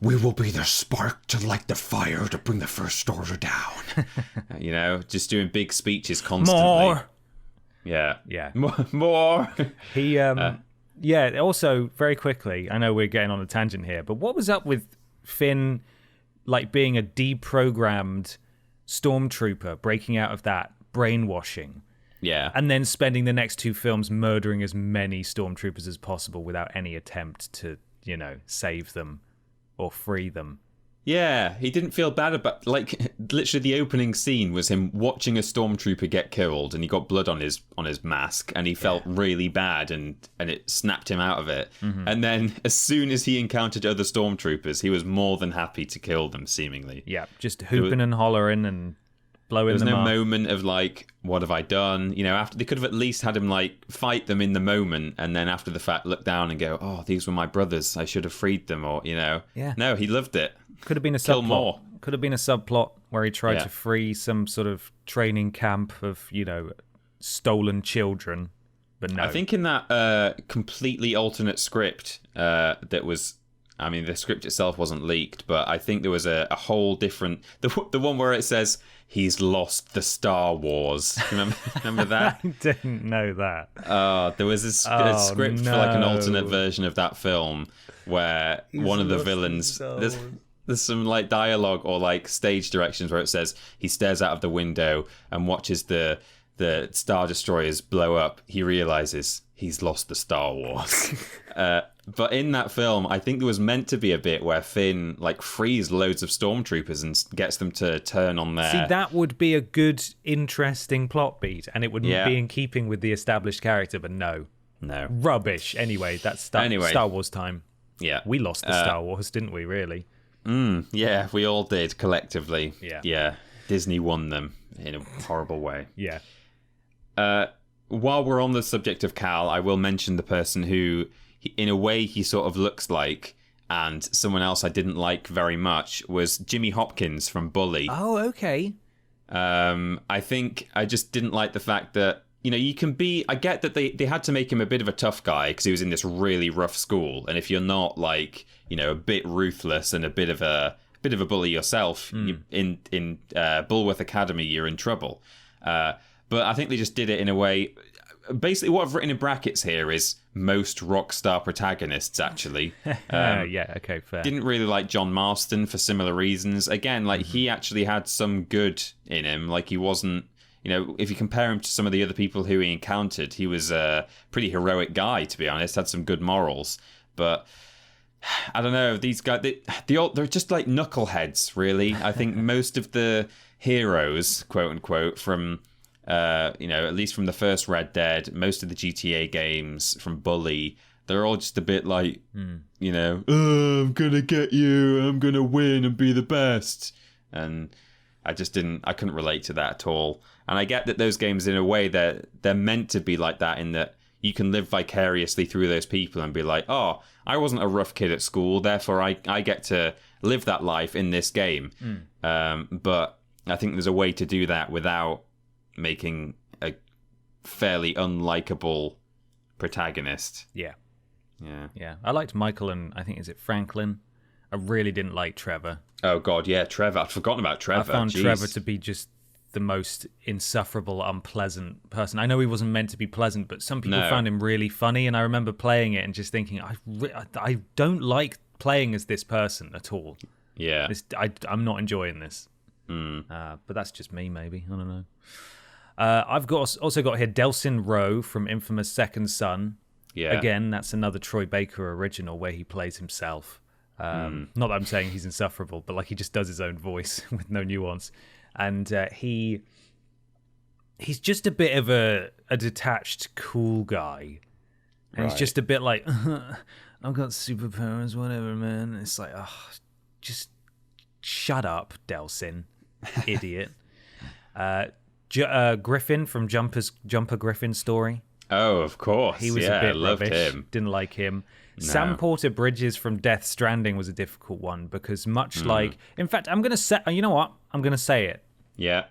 we will be the spark to light the fire to bring the First Order down. Just doing big speeches constantly. More. Yeah. More. He, also, very quickly, I know we're getting on a tangent here, but what was up with Finn, like, being a deprogrammed stormtrooper, breaking out of that brainwashing? Yeah. And then spending the next two films murdering as many stormtroopers as possible without any attempt to, save them or free them. Yeah, he didn't feel bad about, like, literally the opening scene was him watching a stormtrooper get killed, and he got blood on his mask, and he felt really bad, and it snapped him out of it. Mm-hmm. And then as soon as he encountered other stormtroopers, he was more than happy to kill them, seemingly. Yeah, just hooping and hollering and blowing them up. There's no moment of, like, what have I done? After they could have at least had him, like, fight them in the moment, and then after the fact look down and go, oh, these were my brothers, I should have freed them, or, Yeah. No, he loved it. Could have been a subplot. More. Could have been a subplot where he tried to free some sort of training camp of, stolen children, but no. I think in that completely alternate script that was I mean, the script itself wasn't leaked, but I think there was a whole different... The one where it says, he's lost the Star Wars. Remember that? I didn't know that. There was a script for like an alternate version of that film where one of the villains... There's some like dialogue or like stage directions where it says he stares out of the window and watches the Star Destroyers blow up. He realizes he's lost the Star Wars. But in that film, I think there was meant to be a bit where Finn like frees loads of stormtroopers and gets them to turn on their... See, that would be a good, interesting plot beat, and it would be in keeping with the established character, but no. Rubbish. Anyway, that's Star Wars time. Yeah. We lost the Star Wars, didn't we, really? Yeah, we all did, collectively. Yeah. Disney won them in a horrible way. Yeah. While we're on the subject of Cal, I will mention the person who, in a way, he sort of looks like, and someone else I didn't like very much, was Jimmy Hopkins from Bully. Oh, okay. I think I just didn't like the fact that, you can be... I get that they had to make him a bit of a tough guy because he was in this really rough school, and if you're not, like, a bit ruthless and a bit of a bully yourself, in Bulworth Academy, you're in trouble. But I think they just did it in a way... Basically, what I've written in brackets here is most rock star protagonists, actually. Yeah, okay, fair. Didn't really like John Marston for similar reasons. Again, like, he actually had some good in him. Like, he wasn't... if you compare him to some of the other people who he encountered, he was a pretty heroic guy, to be honest. Had some good morals. But... I don't know, these guys, they're just like knuckleheads, really. I think most of the heroes, quote unquote, from, at least from the first Red Dead, most of the GTA games, from Bully, they're all just a bit like, oh, I'm going to get you, I'm going to win and be the best. And I couldn't relate to that at all. And I get that those games, in a way, they're meant to be like that, in that you can live vicariously through those people and be like, oh, I wasn't a rough kid at school, therefore I get to live that life in this game. But I think there's a way to do that without making a fairly unlikable protagonist. Yeah. I liked Michael and I think, is it Franklin? I really didn't like Trevor. Oh, God, yeah, Trevor. I'd forgotten about Trevor. I found Trevor to be just the most insufferable, unpleasant person. I know he wasn't meant to be pleasant, but some people found him really funny, and I remember playing it and just thinking, I don't like playing as this person at all. Yeah. I'm not enjoying this. But that's just me, maybe. I don't know. I've also got here Delsin Rowe from infamous Second Son. Yeah. Again, that's another Troy Baker original where he plays himself. Not that I'm saying he's insufferable, but like he just does his own voice with no nuance. And he's just a bit of a detached, cool guy. And he's just a bit like, I've got superpowers, whatever, man. It's like, just shut up, Delsin, idiot. Griffin from Jumper Griffin Story. Oh, of course. He was a bit loved rubbish. Him. Didn't like him. No. Sam Porter Bridges from Death Stranding was a difficult one because much like... In fact, I'm going to say... You know what? I'm going to say it. Yeah.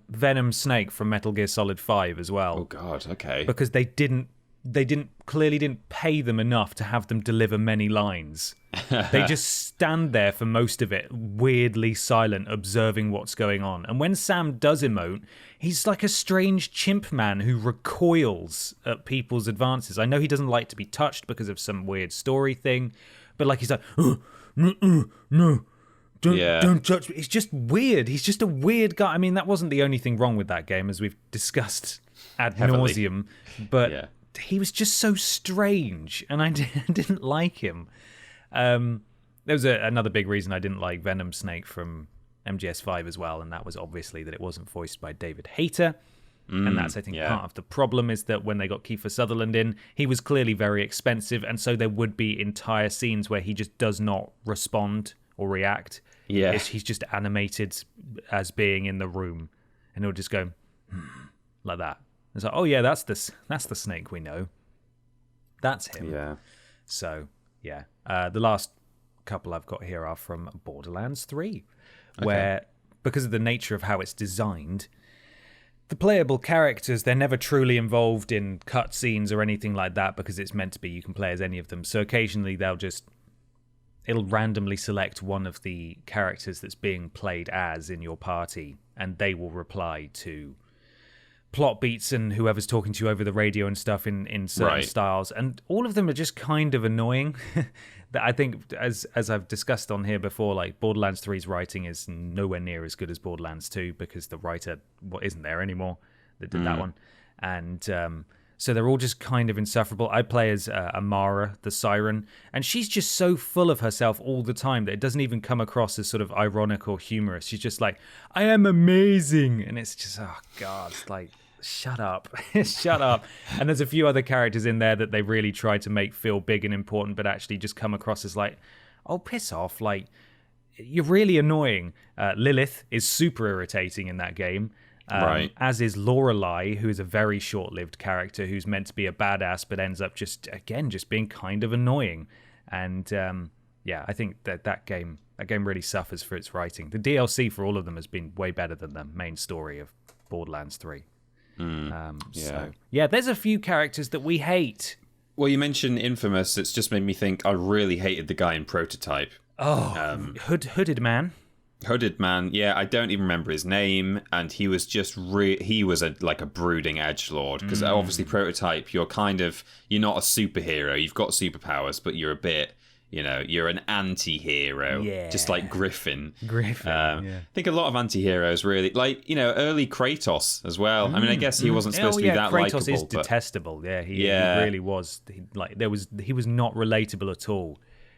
Venom Snake from Metal Gear Solid 5 as well. Oh, God, okay. Because they clearly didn't pay them enough to have them deliver many lines. They just stand there for most of it, weirdly silent, observing what's going on. And when Sam does emote, he's like a strange chimp man who recoils at people's advances. I know he doesn't like to be touched because of some weird story thing, but like he's like, no. Don't touch me. It's just weird. He's just a weird guy. I mean, that wasn't the only thing wrong with that game, as we've discussed ad nauseum, but he was just so strange, and I didn't like him. There was another big reason I didn't like Venom Snake from MGS5 as well, and that was obviously that it wasn't voiced by David Hayter. And that's, I think, part of the problem is that when they got Kiefer Sutherland in, he was clearly very expensive, and so there would be entire scenes where he just does not respond or react. Yeah. He's just animated as being in the room, and he'll just go like that. It's like, oh yeah, that's the Snake we know. That's him. Yeah. So yeah, the last couple I've got here are from Borderlands 3, where because of the nature of how it's designed, the playable characters, they're never truly involved in cutscenes or anything like that because it's meant to be you can play as any of them. So occasionally they'll just it'll randomly select one of the characters that's being played as in your party, and they will reply to plot beats and whoever's talking to you over the radio and stuff in certain styles, and all of them are just kind of annoying. That I think, as I've discussed on here before, like Borderlands 3's writing is nowhere near as good as Borderlands 2 because the writer isn't there anymore that did that one, and so they're all just kind of insufferable. I play as Amara, the Siren, and she's just so full of herself all the time that it doesn't even come across as sort of ironic or humorous. She's just like, I am amazing. And it's just, oh, God, it's like, shut up. Shut up. And there's a few other characters in there that they really try to make feel big and important, but actually just come across as like, oh, piss off. Like, you're really annoying. Lilith is super irritating in that game. As is Lorelei, who is a very short-lived character who's meant to be a badass, but ends up just being kind of annoying. And I think that game really suffers for its writing. The DLC for all of them has been way better than the main story of Borderlands 3. There's a few characters that we hate. Well, you mentioned Infamous. It's just made me think I really hated the guy in Prototype. Oh, Hooded Man. Hooded Man, yeah, I don't even remember his name, and he was just he was like a brooding edgelord, because obviously Prototype, you're not a superhero, you've got superpowers, but you're a bit, you're an anti-hero, just like Griffin. I think a lot of anti-heroes really, like, early Kratos as well. I mean, I guess he wasn't supposed to be that likable. Kratos is detestable, he really was, he was not relatable at all.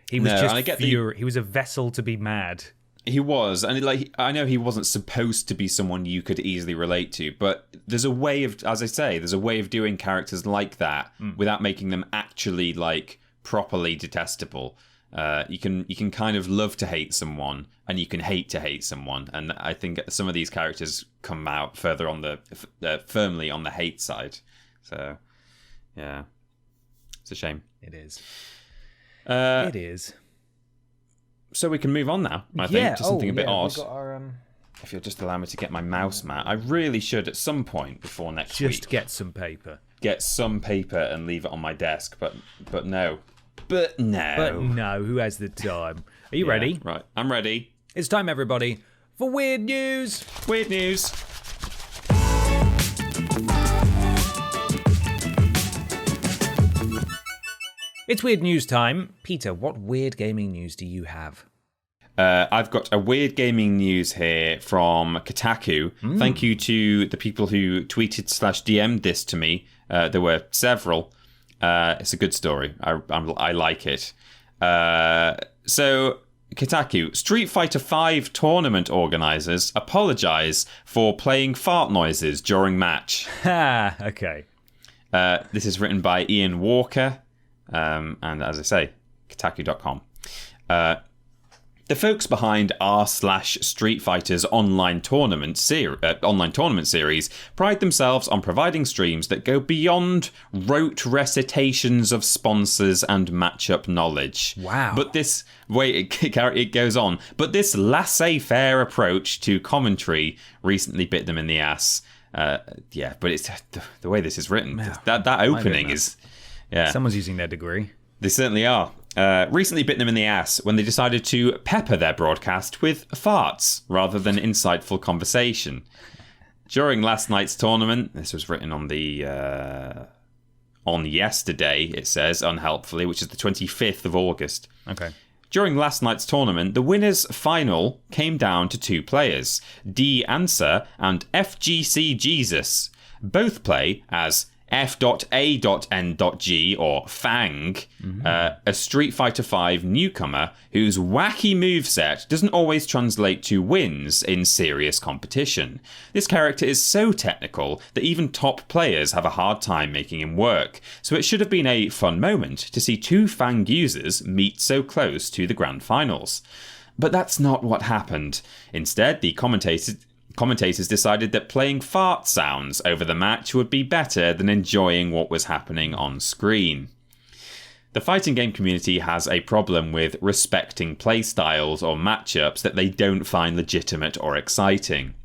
He was he was a vessel to be mad. He was, and I know he wasn't supposed to be someone you could easily relate to, but there's a way of, as I say, there's a way of doing characters like that without making them actually like properly detestable. You can kind of love to hate someone, and you can hate to hate someone, and I think some of these characters come out further on firmly on the hate side. So, yeah, it's a shame. It is. It is. So we can move on now, I think, to something a bit odd. If you'll just allow me to get my mouse mat. I really should, at some point before next week... Just get some paper. Get some paper and leave it on my desk, but no. But no, who has the time? Are you ready? Right, I'm ready. It's time, everybody, for Weird News. Weird News. It's Weird News time. Peter, what weird gaming news do you have? I've got a weird gaming news here from Kotaku. Thank you to the people who tweeted/DM'd this to me. There were several. It's a good story. I like it. So, Kotaku, Street Fighter V tournament organisers apologise for playing fart noises during match. Ha, okay. This is written by Ian Walker. And as I say, Kotaku.com. The folks behind r/Street Fighter's online tournament series pride themselves on providing streams that go beyond rote recitations of sponsors and matchup knowledge. Wow. But it goes on. But this laissez-faire approach to commentary recently bit them in the ass. But it's the way this is written. Wow. That opening is... Yeah. Someone's using their degree. They certainly are. Recently bit them in the ass when they decided to pepper their broadcast with farts rather than insightful conversation. During last night's tournament, this was written on yesterday, it says, unhelpfully, which is the 25th of August. Okay. During last night's tournament, the winners' final came down to two players, D Answer and FGC Jesus. Both play as F.A.N.G, or Fang, a Street Fighter V newcomer whose wacky moveset doesn't always translate to wins in serious competition. This character is so technical that even top players have a hard time making him work, so it should have been a fun moment to see two Fang users meet so close to the grand finals. But that's not what happened. Instead, the commentators decided that playing fart sounds over the match would be better than enjoying what was happening on screen. The fighting game community has a problem with respecting playstyles or matchups that they don't find legitimate or exciting.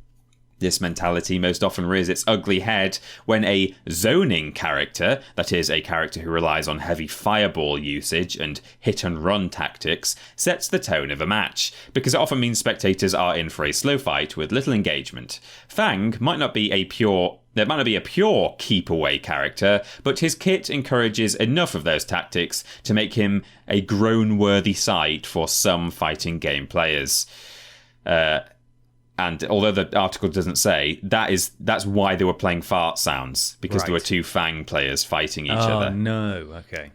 This mentality most often rears its ugly head when a zoning character, that is, a character who relies on heavy fireball usage and hit-and-run tactics, sets the tone of a match, because it often means spectators are in for a slow fight with little engagement. Fang might not be a pure keep-away character, but his kit encourages enough of those tactics to make him a groan-worthy sight for some fighting game players. And although the article doesn't say, that's why they were playing fart sounds, because there were two Fang players fighting each other. Oh, no. Okay.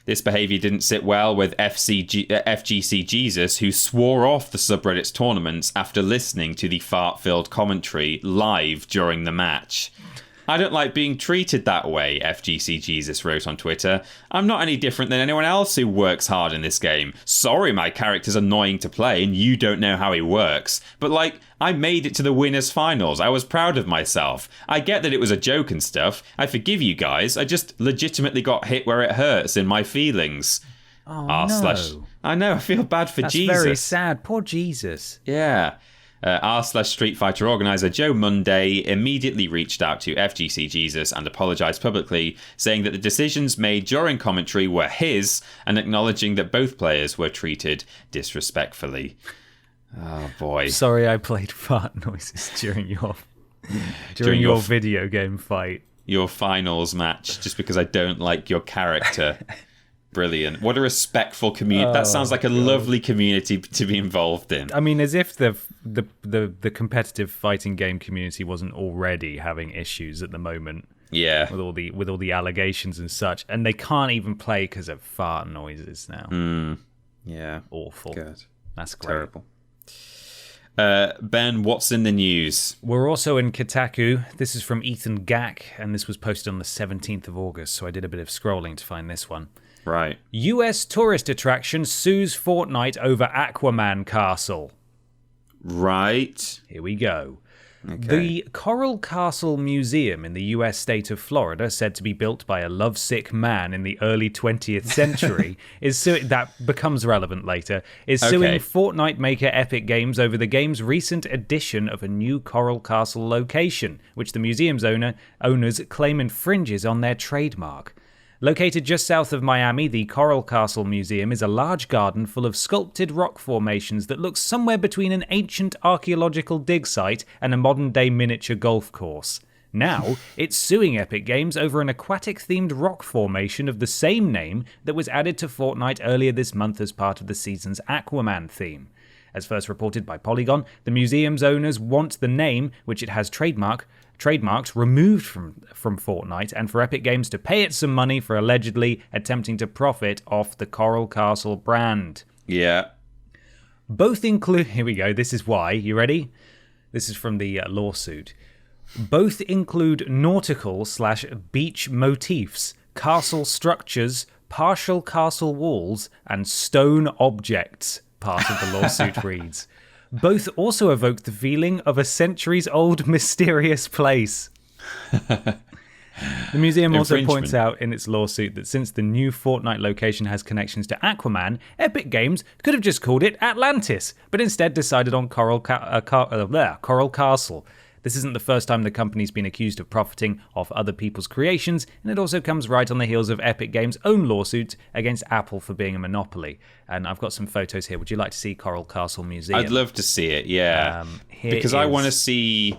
This behaviour didn't sit well with FGC Jesus, who swore off the subreddit's tournaments after listening to the fart-filled commentary live during the match. I don't like being treated that way, FGC Jesus wrote on Twitter. I'm not any different than anyone else who works hard in this game. Sorry my character's annoying to play and you don't know how he works. But I made it to the winners finals. I was proud of myself. I get that it was a joke and stuff. I forgive you guys. I just legitimately got hit where it hurts in my feelings. Oh, no. I know, I feel bad for Jesus. That's very sad. Poor Jesus. Yeah. R/Street Fighter organizer Joe Monday immediately reached out to FGC Jesus and apologized publicly, saying that the decisions made during commentary were his and acknowledging that both players were treated disrespectfully. Oh boy. Sorry I played fart noises during your video game fight. Your finals match, just because I don't like your character. Brilliant. What a respectful community. That sounds like a lovely community to be involved in. I mean, as if the competitive fighting game community wasn't already having issues at the moment. Yeah. With all the allegations and such. And they can't even play because of fart noises now. Yeah. Awful. Good. That's great. Terrible. Ben, what's in the news? We're also in Kotaku. This is from Ethan Gack, and this was posted on the 17th of August, so I did a bit of scrolling to find this one. Right. US tourist attraction sues Fortnite over Aquaman castle. Right. Here we go. Okay. The Coral Castle Museum in the US state of Florida, said to be built by a lovesick man in the early 20th century, that becomes relevant later, is suing Fortnite maker Epic Games over the game's recent addition of a new Coral Castle location, which the museum's owners claim infringes on their trademark. Located just south of Miami, the Coral Castle Museum is a large garden full of sculpted rock formations that looks somewhere between an ancient archaeological dig site and a modern-day miniature golf course. Now, it's suing Epic Games over an aquatic-themed rock formation of the same name that was added to Fortnite earlier this month as part of the season's Aquaman theme. As first reported by Polygon, the museum's owners want the name, which it has trademarked, removed from Fortnite, and for Epic Games to pay it some money for allegedly attempting to profit off the Coral Castle brand. Yeah. Both include... Here we go. This is why. You ready? This is from the lawsuit. Both include nautical/beach motifs, castle structures, partial castle walls, and stone objects, part of the lawsuit reads. Both also evoke the feeling of a centuries-old mysterious place. The museum also points out in its lawsuit that since the new Fortnite location has connections to Aquaman, Epic Games could have just called it Atlantis, but instead decided on Coral Castle. This isn't the first time the company's been accused of profiting off other people's creations, and it also comes right on the heels of Epic Games' own lawsuit against Apple for being a monopoly. And I've got some photos here. Would you like to see Coral Castle Museum? I'd love to see it, yeah. Because I want to see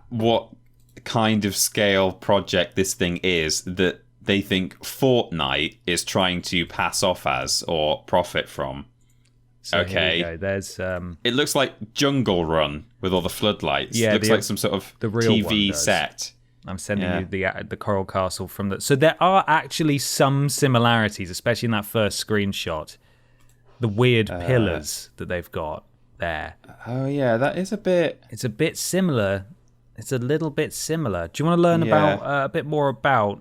what kind of scale project this thing is that they think Fortnite is trying to pass off as or profit from. So okay. Here we go. There's it looks like Jungle Run with all the floodlights. Yeah, it looks like some sort of the real TV set. I'm sending you the Coral Castle from the... So there are actually some similarities, especially in that first screenshot. The weird pillars that they've got there. Oh yeah, that is a bit... It's a bit similar. It's a little bit similar. Do you want to learn about a bit more about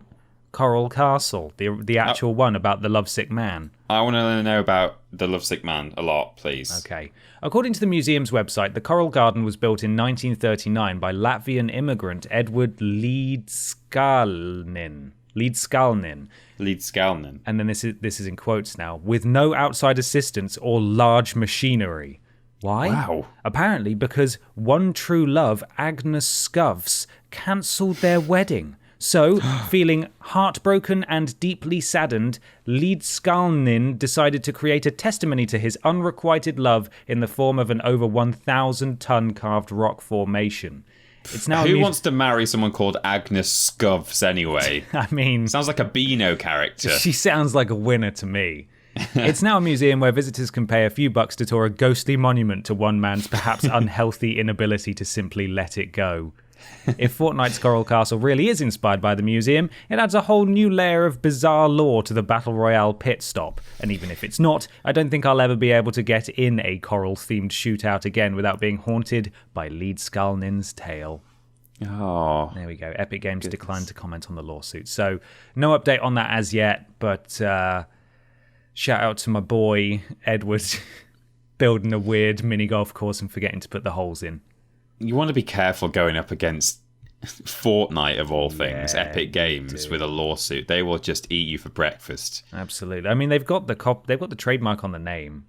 Coral Castle, the actual one about the lovesick man? I want to know about the lovesick man a lot, please. Okay. According to the museum's website, the Coral Garden was built in 1939 by Latvian immigrant Edward Līdzkalnis. And then this is in quotes now. With no outside assistance or large machinery. Why? Wow. Apparently because One True Love, Agnes Scoves, cancelled their wedding. So, feeling heartbroken and deeply saddened, Leedskalnin decided to create a testimony to his unrequited love in the form of an over 1,000-ton carved rock formation. It's now Who wants to marry someone called Agnes Scoves anyway? I mean... Sounds like a Beano character. She sounds like a winner to me. It's now a museum where visitors can pay a few bucks to tour a ghostly monument to one man's perhaps unhealthy inability to simply let it go. If Fortnite's Coral Castle really is inspired by the museum, it adds a whole new layer of bizarre lore to the Battle Royale pit stop. And even if it's not, I don't think I'll ever be able to get in a coral-themed shootout again without being haunted by Leedskalnin's tale. Oh. There we go. Epic Games declined to comment on the lawsuit. So, no update on that as yet, but shout out to my boy, Edward, building a weird mini-golf course and forgetting to put the holes in. You want to be careful going up against Fortnite, of all things, Epic Games, with a lawsuit. They will just eat you for breakfast. Absolutely. I mean, they've got the trademark on the name.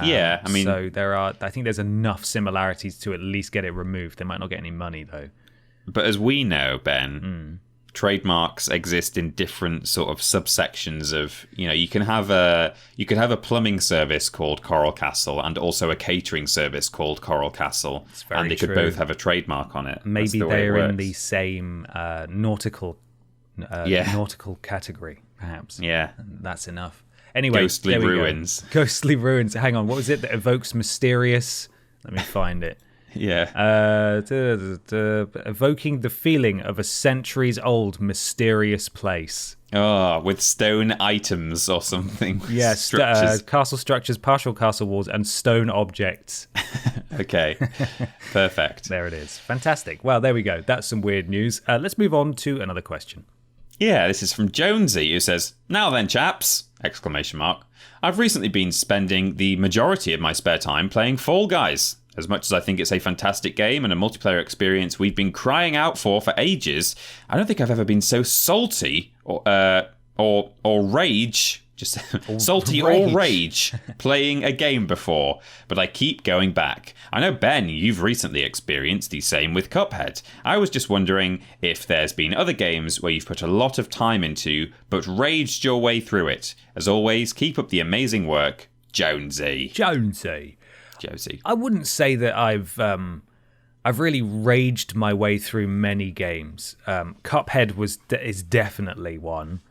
Yeah, I mean... So I think there's enough similarities to at least get it removed. They might not get any money, though. But as we know, Ben, trademarks exist in different sort of subsections of, you can have a plumbing service called Coral Castle and also a catering service called Coral Castle, and they could both have a trademark on it. Maybe they're in the same nautical category, perhaps. Yeah, that's enough. Anyway, ghostly ruins. Ghostly ruins. Hang on, what was it that evokes mysterious? Let me find it. Yeah. Evoking the feeling of a centuries-old mysterious place. Oh, with stone items or something. Yes, castle structures, partial castle walls, and stone objects. Okay, perfect. There it is. Fantastic. Well, there we go. That's some weird news. Let's move on to another question. Yeah, this is from Jonesy, who says, "Now then, chaps!" ! I've recently been spending the majority of my spare time playing Fall Guys. As much as I think it's a fantastic game and a multiplayer experience we've been crying out for ages, I don't think I've ever been so salty or rage, or rage playing a game before, but I keep going back. I know, Ben, you've recently experienced the same with Cuphead. I was just wondering if there's been other games where you've put a lot of time into, but raged your way through it. As always, keep up the amazing work, Jonesy. Josie. I wouldn't say that I've really raged my way through many games. Cuphead is definitely one.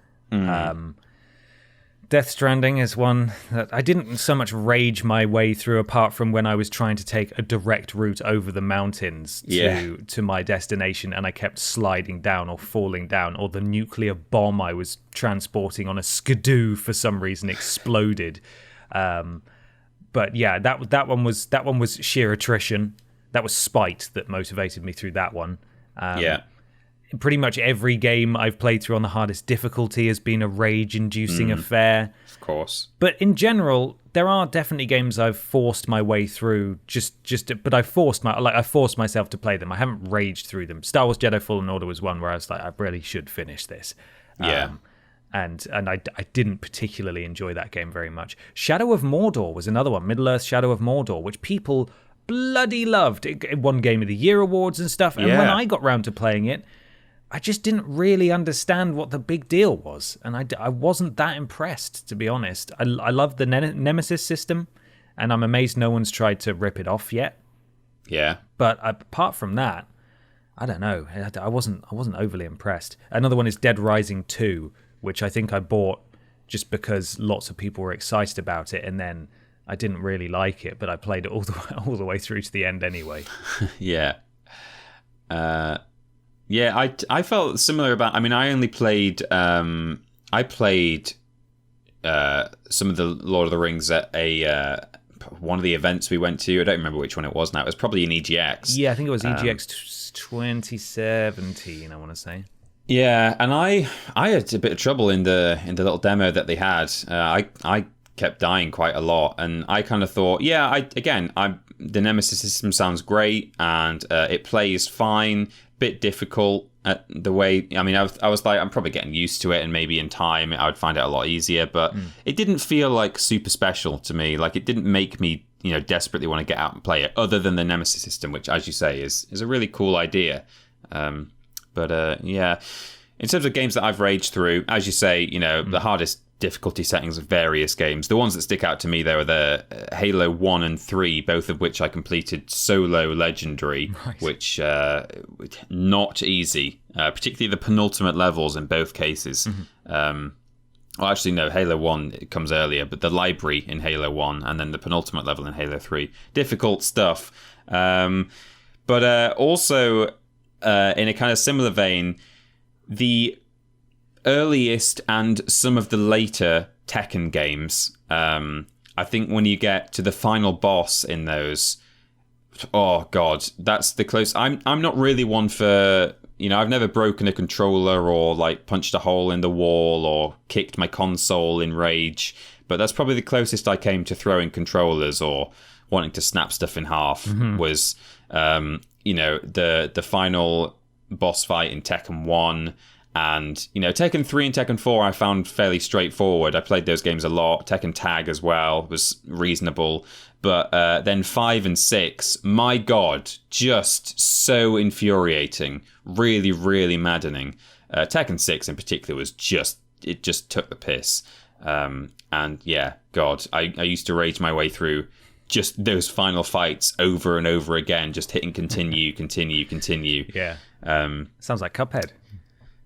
Death Stranding is one that I didn't so much rage my way through, apart from when I was trying to take a direct route over the mountains to my destination, and I kept sliding down or falling down, or the nuclear bomb I was transporting on a skidoo for some reason exploded. But yeah, that one was sheer attrition. That was spite that motivated me through that one. Pretty much every game I've played through on the hardest difficulty has been a rage-inducing affair. Of course. But in general, there are definitely games I've forced my way through. But I forced myself to play them. I haven't raged through them. Star Wars Jedi Fallen Order was one where I was like, I really should finish this. Yeah. And I didn't particularly enjoy that game very much. Shadow of Mordor was another one, Middle-earth Shadow of Mordor, which people bloody loved. It won Game of the Year awards and stuff. And when I got round to playing it, I just didn't really understand what the big deal was. And I wasn't that impressed, to be honest. I love the Nemesis system, and I'm amazed no one's tried to rip it off yet. Yeah. But apart from that, I don't know. I wasn't overly impressed. Another one is Dead Rising 2, which I think I bought just because lots of people were excited about it, and then I didn't really like it, but I played it all the way through to the end anyway. Yeah. I felt similar about... I mean, I only played... some of the Lord of the Rings at one of the events we went to. I don't remember which one it was now. It was probably in EGX. Yeah, I think it was EGX 2017, I want to say. Yeah, and I had a bit of trouble in the little demo that they had. I kept dying quite a lot, and I kind of thought, the Nemesis system sounds great, and it plays fine. Bit difficult at the way. I mean, I was like, I'm probably getting used to it, and maybe in time I would find it a lot easier. But it didn't feel like super special to me. Like, it didn't make me desperately want to get out and play it, other than the Nemesis system, which, as you say, is a really cool idea. But in terms of games that I've raged through, as you say, the hardest difficulty settings of various games. The ones that stick out to me, though, are the Halo 1 and 3, both of which I completed solo legendary, nice. Which not easy, particularly the penultimate levels in both cases. Mm-hmm. Well, actually, no, Halo 1 it comes earlier, but the library in Halo 1 and then the penultimate level in Halo 3. Difficult stuff. But also, in a kind of similar vein, the earliest and some of the later Tekken games, I think when you get to the final boss in those, oh god, that's the close. I'm not really one for, I've never broken a controller or like punched a hole in the wall or kicked my console in rage, but that's probably the closest I came to throwing controllers or wanting to snap stuff in half. Mm-hmm. Was the final boss fight in Tekken 1. And, Tekken 3 and Tekken 4 I found fairly straightforward. I played those games a lot. Tekken Tag as well was reasonable. But then 5 and 6, my God, just so infuriating. Really, really maddening. Tekken 6 in particular was just took the piss. And yeah, God, I used to rage my way through just those final fights over and over again, just hitting continue, continue. Yeah. Sounds like Cuphead.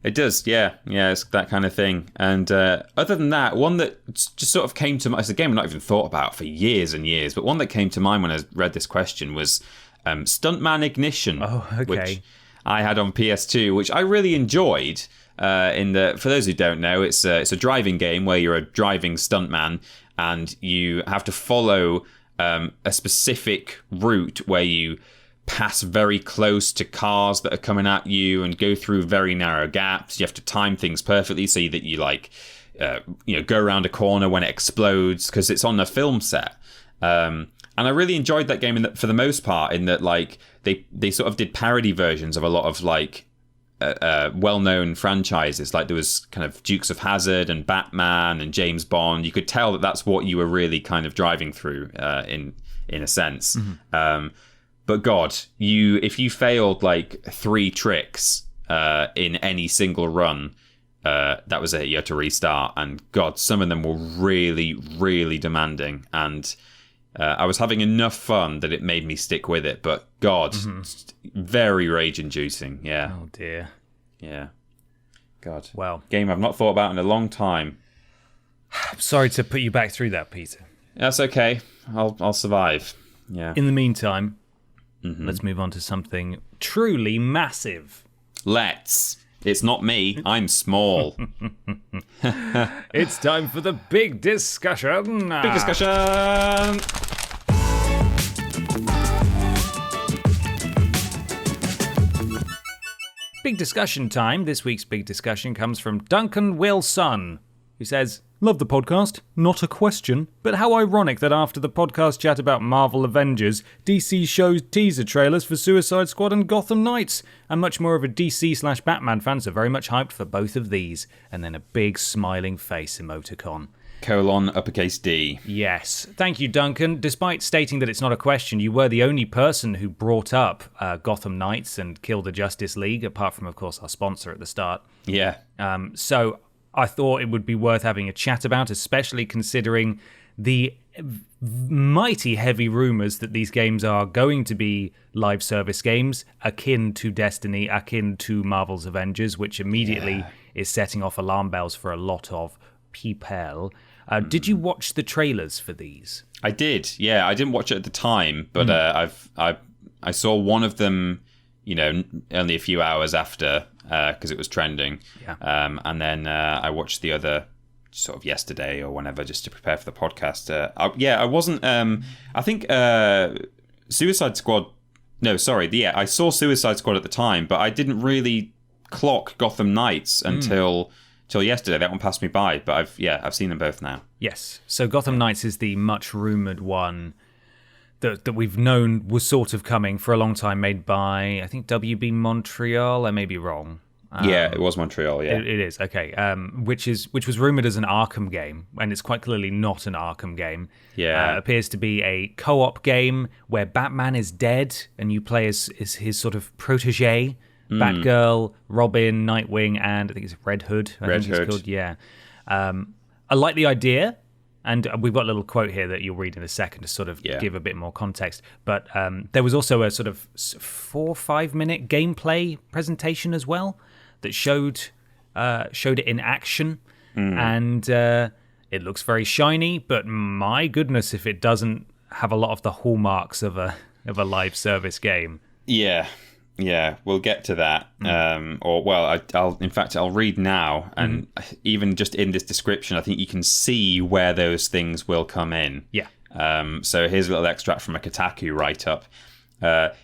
It does, yeah, it's that kind of thing. And other than that, one that just sort of came to mind, it's a game I've not even thought about for years and years, but one that came to mind when I read this question was Stuntman Ignition, which I had on PS2, which I really enjoyed. For those who don't know, it's a driving game where you're a driving stuntman and you have to follow a specific route where you pass very close to cars that are coming at you and go through very narrow gaps. You have to time things perfectly so that you go around a corner when it explodes because it's on a film set. And I really enjoyed that game for the most part, in that they sort of did parody versions of a lot of well-known franchises. Like there was kind of Dukes of Hazzard and Batman and James Bond. You could tell that that's what you were really kind of driving through in a sense. Mm-hmm. But God, if you failed 3 tricks in any single run, that was it. You had to restart. And God, some of them were really, really demanding. And I was having enough fun that it made me stick with it. But God, very rage-inducing. Yeah. Oh dear. Yeah. God. Well, game I've not thought about in a long time. I'm sorry to put you back through that, Peter. That's okay. I'll survive. Yeah. In the meantime. Mm-hmm. Let's move on to something truly massive. It's not me. I'm small. It's time for the big discussion. Big discussion. Big discussion time. This week's big discussion comes from Duncan Wilson, who says, "Love the podcast. Not a question, but how ironic that after the podcast chat about Marvel Avengers, DC shows teaser trailers for Suicide Squad and Gotham Knights. I'm much more of a DC/Batman fan, so very much hyped for both of these." And then a big smiling face emoticon. :uppercase D. Yes. Thank you, Duncan. Despite stating that it's not a question, you were the only person who brought up Gotham Knights and Kill the Justice League, apart from, of course, our sponsor at the start. Yeah. So I thought it would be worth having a chat about, especially considering the mighty heavy rumours that these games are going to be live service games, akin to Destiny, akin to Marvel's Avengers, which immediately is setting off alarm bells for a lot of people. Did you watch the trailers for these? I did, yeah. I didn't watch it at the time, but I saw one of them, only a few hours after, because it was trending. Yeah. And then I watched the other sort of yesterday or whenever, just to prepare for the podcast. I wasn't. I think Suicide Squad. No, sorry. Yeah, I saw Suicide Squad at the time, but I didn't really clock Gotham Knights until yesterday. That one passed me by, but I've seen them both now. Yes. So Gotham Knights is the much rumoured one that we've known was sort of coming for a long time, made by, I think, WB Montreal. I may be wrong. Yeah, it was Montreal. Yeah, it is okay. Which was rumored as an Arkham game, and it's quite clearly not an Arkham game. Yeah, appears to be a co-op game where Batman is dead, and you play as his sort of protege, Batgirl, Robin, Nightwing, and I think it's Red Hood. Red Hood. It's called. Yeah, I like the idea. And we've got a little quote here that you'll read in a second to sort of give a bit more context. But there was also a sort of 4 or 5 minute gameplay presentation as well that showed it in action, and it looks very shiny. But my goodness, if it doesn't have a lot of the hallmarks of a live service game. Yeah, we'll get to that. I'll read now, and even just in this description, I think you can see where those things will come in. Yeah. So here's a little extract from a Kotaku write-up.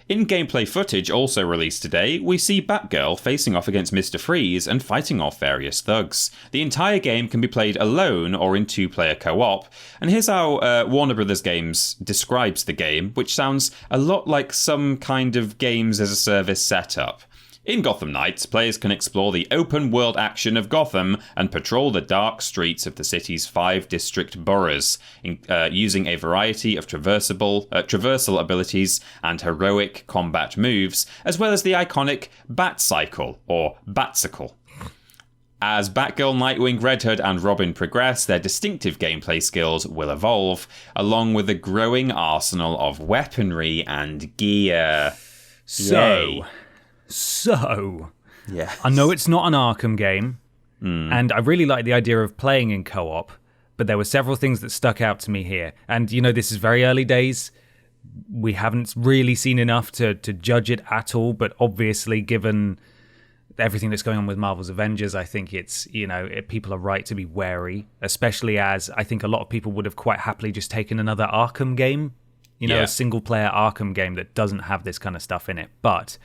In gameplay footage also released today, we see Batgirl facing off against Mr. Freeze and fighting off various thugs. The entire game can be played alone or in 2-player co-op, and here's how Warner Brothers Games describes the game, which sounds a lot like some kind of games as a service setup. In Gotham Knights, players can explore the open-world action of Gotham and patrol the dark streets of the city's 5 district boroughs, using a variety of traversal abilities and heroic combat moves, as well as the iconic Bat-Cycle, or Batsicle. As Batgirl, Nightwing, Red Hood, and Robin progress, their distinctive gameplay skills will evolve, along with a growing arsenal of weaponry and gear. So, yeah, I know it's not an Arkham game, and I really like the idea of playing in co-op, but there were several things that stuck out to me here. And, this is very early days. We haven't really seen enough to judge it at all, but obviously, given everything that's going on with Marvel's Avengers, I think it's, people are right to be wary, especially as I think a lot of people would have quite happily just taken another Arkham game, a single-player Arkham game that doesn't have this kind of stuff in it. But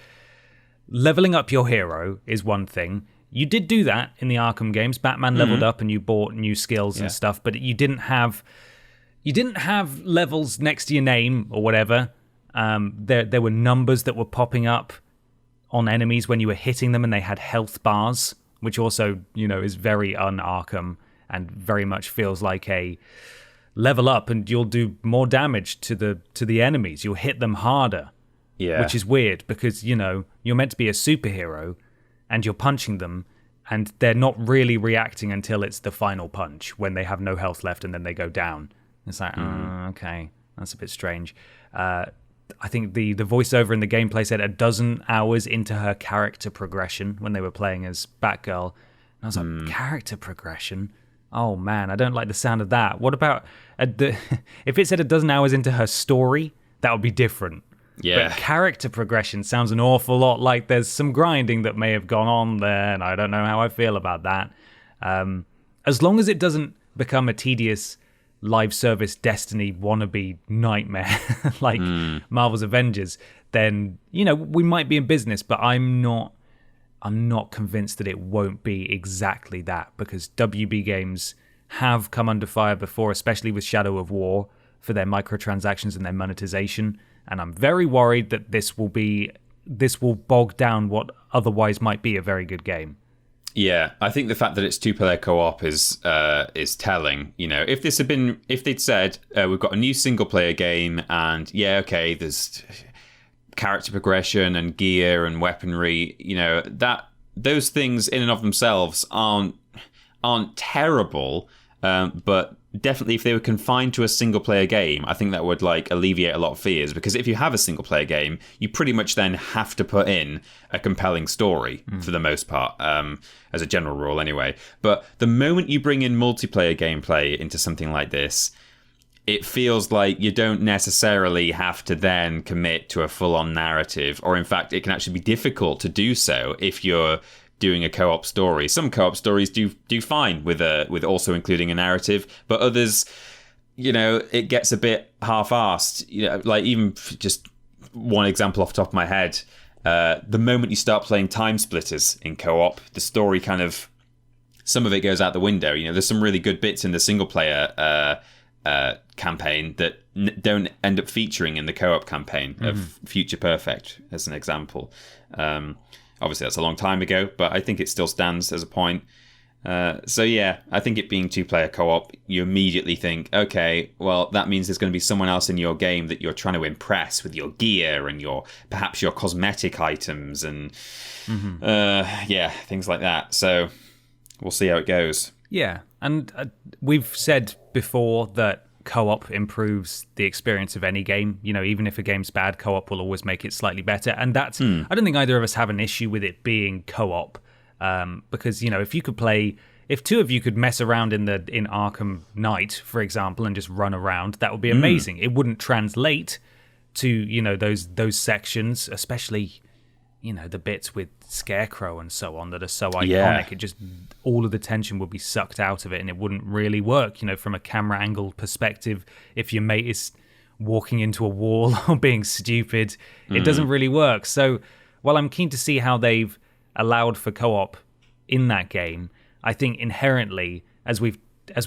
leveling up your hero is one thing. You did do that in the Arkham games. Batman leveled up and you bought new skills and stuff, but you didn't have levels next to your name or whatever. There were numbers that were popping up on enemies when you were hitting them, and they had health bars, which also, is very un-Arkham and very much feels like a level up and you'll do more damage to the enemies. You'll hit them harder. Yeah. Which is weird because, you're meant to be a superhero and you're punching them and they're not really reacting until it's the final punch when they have no health left and then they go down. It's like, okay, that's a bit strange. I think the voiceover in the gameplay said 12 hours into her character progression when they were playing as Batgirl. And I was like, character progression? Oh, man, I don't like the sound of that. What about if it said 12 hours into her story, that would be different. Yeah. But character progression sounds an awful lot like there's some grinding that may have gone on there, and I don't know how I feel about that. As long as it doesn't become a tedious live service Destiny wannabe nightmare like Marvel's Avengers, then, we might be in business, but I'm not convinced that it won't be exactly that, because WB Games have come under fire before, especially with Shadow of War, for their microtransactions and their monetization. And I'm very worried that this will bog down what otherwise might be a very good game. Yeah, I think the fact that it's 2-player co-op is telling. If they'd said we've got a new single-player game and there's character progression and gear and weaponry, that those things in and of themselves aren't terrible, but definitely if they were confined to a single player game, I think that would alleviate a lot of fears, because if you have a single player game, you pretty much then have to put in a compelling story for the most part, as a general rule anyway. But the moment you bring in multiplayer gameplay into something like this, it feels like you don't necessarily have to then commit to a full-on narrative, or in fact, it can actually be difficult to do so if you're doing a co-op story. Some co-op stories do fine with also including a narrative, but others, it gets a bit half-assed. Even just one example off the top of my head, the moment you start playing Time Splitters in co-op, the story some of it goes out the window. There's some really good bits in the single-player campaign that don't end up featuring in the co-op campaign of Future Perfect, as an example. Obviously, that's a long time ago, but I think it still stands as a point. So yeah, I think it being 2-player co-op, you immediately think, okay, well, that means there's going to be someone else in your game that you're trying to impress with your gear and perhaps your cosmetic items and things like that. So we'll see how it goes. Yeah, and we've said before that co-op improves the experience of any game. Even if a game's bad, co-op will always make it slightly better. And that's I don't think either of us have an issue with it being co-op. Because if two of you could mess around in Arkham Knight, for example, and just run around, that would be amazing. It wouldn't translate to those sections, especially the bits with Scarecrow and so on that are so iconic. Yeah. It just all of the tension would be sucked out of it, and it wouldn't really work. From a camera angle perspective, if your mate is walking into a wall or being stupid, it doesn't really work. So while I'm keen to see how they've allowed for co-op in that game, I think inherently, as we've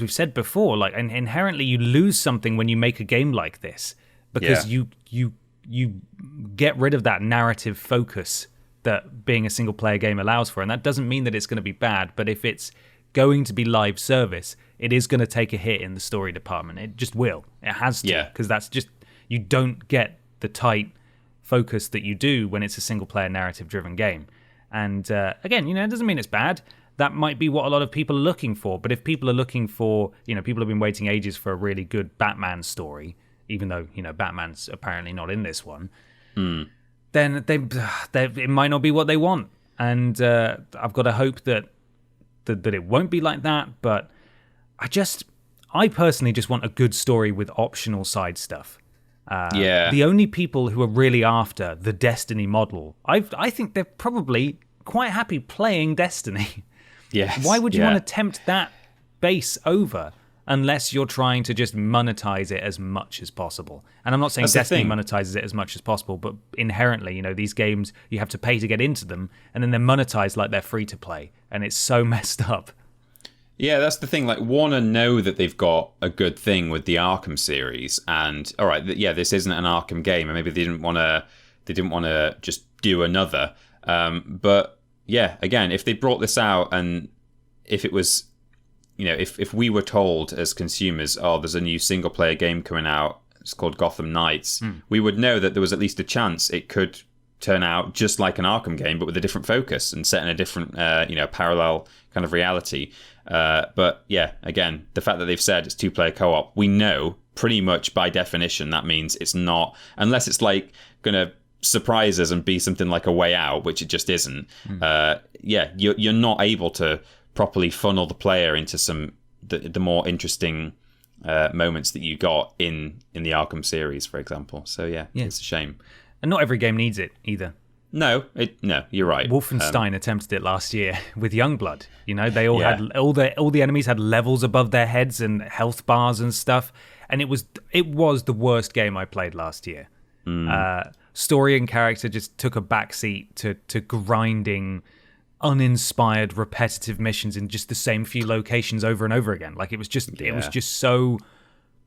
said before, like inherently you lose something when you make a game like this, because you get rid of that narrative focus that being a single player game allows for. And that doesn't mean that it's going to be bad, but if it's going to be live service, it is going to take a hit in the story department. It just will. It has to, because that's just, you don't get the tight focus that you do when it's a single player narrative driven game. And again, it doesn't mean it's bad. That might be what a lot of people are looking for. But if people are looking for, people have been waiting ages for a really good Batman story, even though, Batman's apparently not in this one, then it might not be what they want. And I've got to hope that it won't be like that. But I personally just want a good story with optional side stuff. The only people who are really after the Destiny model, I think they're probably quite happy playing Destiny. Yes. Why would you want to tempt that base over unless you're trying to just monetize it as much as possible? And I'm not saying Destiny monetizes it as much as possible, but inherently, these games, you have to pay to get into them, and then they're monetized like they're free to play, and it's so messed up. Yeah, that's the thing. Like, Warner know that they've got a good thing with the Arkham series, and all right, this isn't an Arkham game, and maybe they didn't want to just do another. But yeah, again, if they brought this out, and if it was, if we were told as consumers, oh, there's a new single player game coming out, it's called Gotham Knights, we would know that there was at least a chance it could turn out just like an Arkham game, but with a different focus and set in a different, parallel kind of reality. But yeah, again, the fact that they've said it's 2-player co-op, we know pretty much by definition that means it's not, unless it's like going to surprise us and be something like a Way Out, which it just isn't. You're not able to properly funnel the player into the more interesting moments that you got in the Arkham series, for example. So yeah, it's a shame. And not every game needs it either. No, you're right. Wolfenstein attempted it last year with Youngblood. They all had all the enemies had levels above their heads and health bars and stuff, and it was the worst game I played last year. Story and character just took a backseat to grinding, uninspired, repetitive missions in just the same few locations over and over again. Like it was just so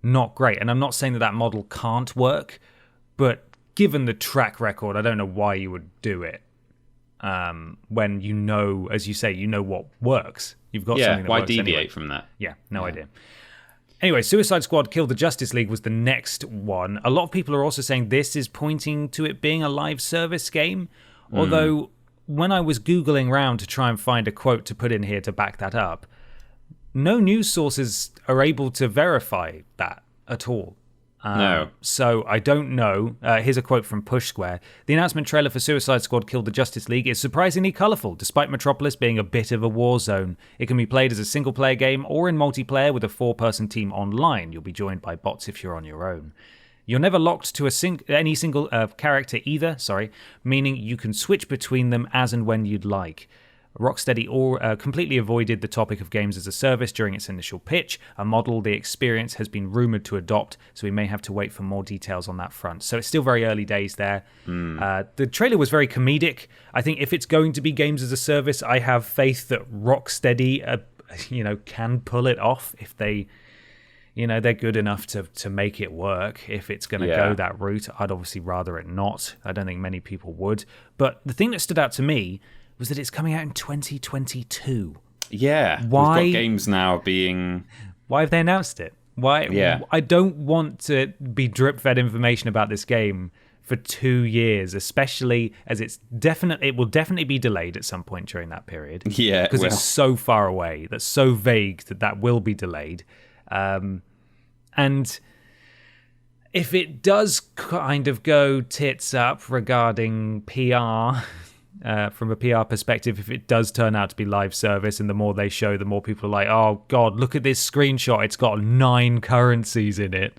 not great. And I'm not saying that model can't work, but given the track record, I don't know why you would do it when as you say, what works. You've got something that why works deviate anyway. from that? Yeah, no idea. Anyway, Suicide Squad Kill the Justice League was the next one. A lot of people are also saying this is pointing to it being a live service game, although when I was Googling around to try and find a quote to put in here to back that up, no news sources are able to verify that at all. No. So I don't know. Here's a quote from Push Square. The announcement trailer for Suicide Squad Kill the Justice League is surprisingly colourful, despite Metropolis being a bit of a war zone. It can be played as a single-player game or in multiplayer with a 4-person team online. You'll be joined by bots if you're on your own. You're never locked to any single character either, meaning you can switch between them as and when you'd like. Rocksteady completely avoided the topic of games as a service during its initial pitch, a model the experience has been rumoured to adopt, so we may have to wait for more details on that front. So it's still very early days there. The trailer was very comedic. I think if it's going to be games as a service, I have faith that Rocksteady, can pull it off if they, they're good enough to make it work. If it's going to go that route, I'd obviously rather it not. I don't think many people would. But the thing that stood out to me was that it's coming out in 2022. Yeah, why? We've got games now being... Why have they announced it? Why? Yeah. I don't want to be drip-fed information about this game for 2 years, especially as it will definitely be delayed at some point during that period. Yeah, because it's so far away. That's so vague that will be delayed. And if it does kind of go tits up regarding PR, from a PR perspective, if it does turn out to be live service, and the more they show, the more people are like, oh God, look at this screenshot, it's got 9 currencies in it.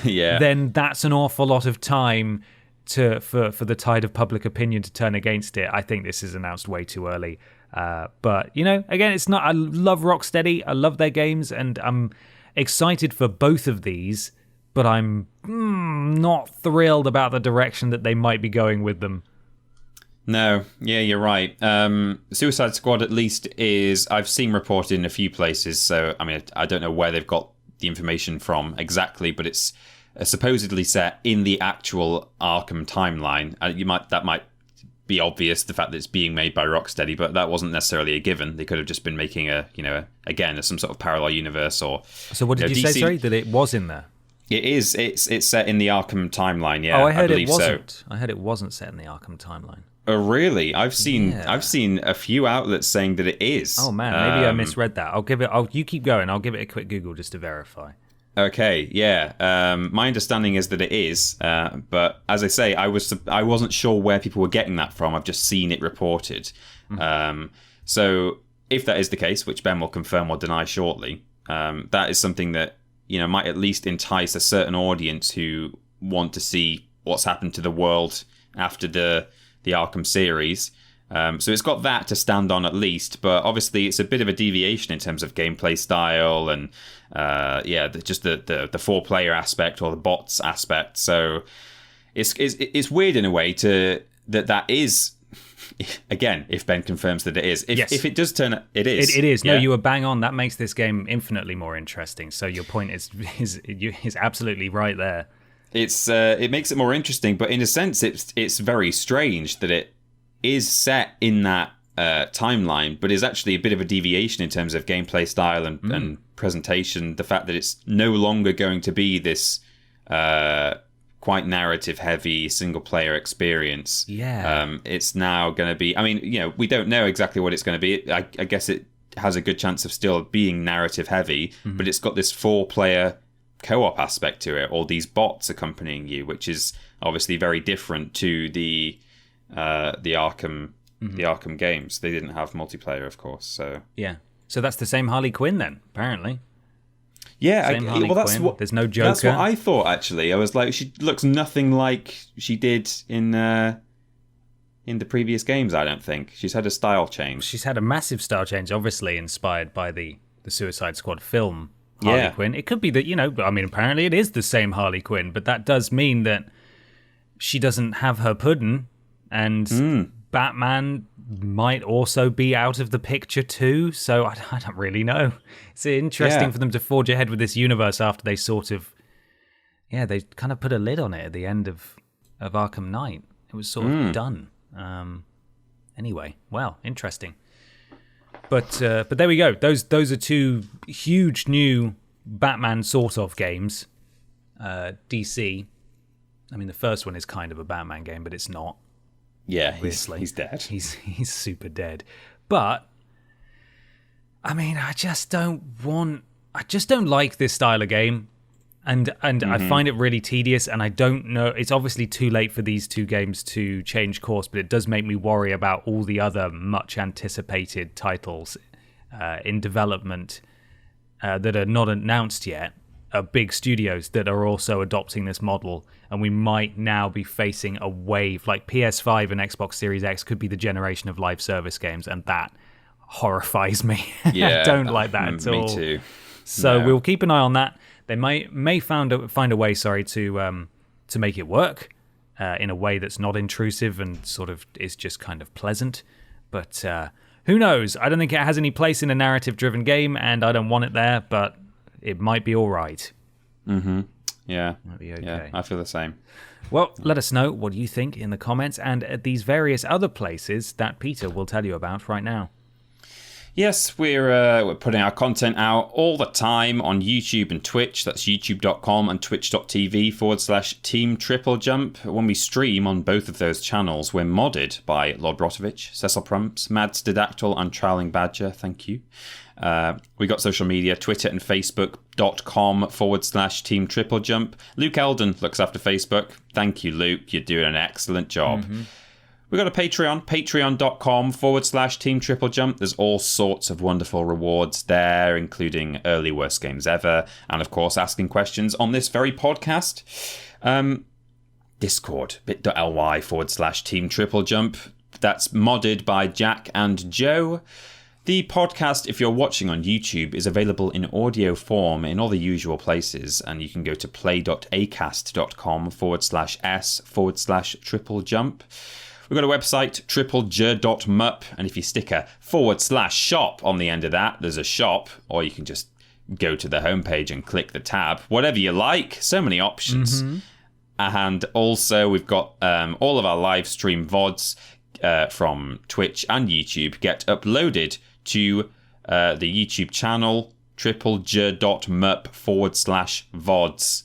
Yeah. Then that's an awful lot of time for the tide of public opinion to turn against it. I think this is announced way too early. But, again, it's not... I love Rocksteady. I love their games, and I'm excited for both of these, but I'm not thrilled about the direction that they might be going with them. No, yeah, you're right. Suicide Squad, at least, I've seen reported in a few places, so, I mean, I don't know where they've got the information from exactly, but it's supposedly set in the actual Arkham timeline. That might be obvious, the fact that it's being made by Rocksteady, but that wasn't necessarily a given. They could have just been making some sort of parallel universe or... So what did you say, sorry, that it was in there? It is. It's set in the Arkham timeline, yeah. Oh, I heard believe it wasn't. So. I heard it wasn't set in the Arkham timeline. Oh, really? I've seen a few outlets saying that it is. Oh man, maybe I misread that. You keep going. I'll give it a quick Google just to verify. Okay, yeah. My understanding is that it is, but as I say, I wasn't sure where people were getting that from. I've just seen it reported. Mm-hmm. So if that is the case, which Ben will confirm or deny shortly, that is something that might at least entice a certain audience who want to see what's happened to the world after the Arkham series. So it's got that to stand on at least, but obviously it's a bit of a deviation in terms of gameplay style and just the 4-player aspect or the bots aspect. So it's weird in a way that is, again, if Ben confirms that it is. If it does turn, it is. It is. Yeah. No, you were bang on. That makes this game infinitely more interesting. So your point is absolutely right there. It makes it more interesting, but in a sense, it's very strange that it is set in that timeline, but is actually a bit of a deviation in terms of gameplay style and presentation. The fact that it's no longer going to be this quite narrative-heavy single-player experience. Yeah. It's now going to be... I mean, we don't know exactly what it's going to be. I guess it has a good chance of still being narrative-heavy, but it's got this 4-player co-op aspect to it, or these bots accompanying you, which is obviously very different to the Arkham games. They didn't have multiplayer, of course. So so that's the same Harley Quinn then, apparently. Yeah, that's what. There's no Joker. That's what I thought. Actually, I was like, she looks nothing like she did in the previous games. I don't think she's had a style change. She's had a massive style change, obviously inspired by the Suicide Squad film. Harley Quinn. It could be that, apparently it is the same Harley Quinn, but that does mean that she doesn't have her pudding, and Batman might also be out of the picture too, so I don't really know. It's interesting for them to forge ahead with this universe after they sort of... Yeah, they kind of put a lid on it at the end of Arkham Knight. It was sort of done. Anyway, well, interesting. But there we go. Those are 2 huge new Batman sort of games. DC. I mean, the first one is kind of a Batman game, but it's not. Yeah, obviously. He's dead. He's super dead. But I mean, I just don't like this style of game. And I find it really tedious, and I don't know... It's obviously too late for these 2 games to change course, but it does make me worry about all the other much-anticipated titles in development that are not announced yet, big studios that are also adopting this model, and we might now be facing a wave. Like PS5 and Xbox Series X could be the generation of live service games, and that horrifies me. Yeah, I don't like that at all. Me too. So we'll keep an eye on that. They may find a way, to make it work in a way that's not intrusive and sort of is just kind of pleasant. But who knows? I don't think it has any place in a narrative-driven game, and I don't want it there. But it might be all right. Yeah. That'd be okay. Yeah, I feel the same. Well, let us know what you think in the comments and at these various other places that Peter will tell you about right now. Yes, we're putting our content out all the time on YouTube and Twitch. That's youtube.com and twitch.tv/Team TripleJump. When we stream on both of those channels, we're modded by Lord Brotovich, Cecil Prumps, Mads Didactyl, and Trowling Badger. Thank you. We got social media, Twitter and Facebook.com/Team TripleJump. Luke Eldon looks after Facebook. Thank you, Luke. You're doing an excellent job. We got a Patreon, patreon.com/Team TripleJump. There's all sorts of wonderful rewards there, including early worst games ever, and of course asking questions on this very podcast. Discord, bit.ly/Team TripleJump. That's modded by Jack and Joe. The podcast, if you're watching on YouTube, is available in audio form in all the usual places, and you can go to play.acast.com/s/TripleJump. We've got a website, triplej.mup, and if you stick a /shop on the end of that, there's a shop, or you can just go to the homepage and click the tab, whatever you like. So many options. And also, we've got all of our live stream VODs from Twitch and YouTube get uploaded to the YouTube channel, triplej.mup/VODs.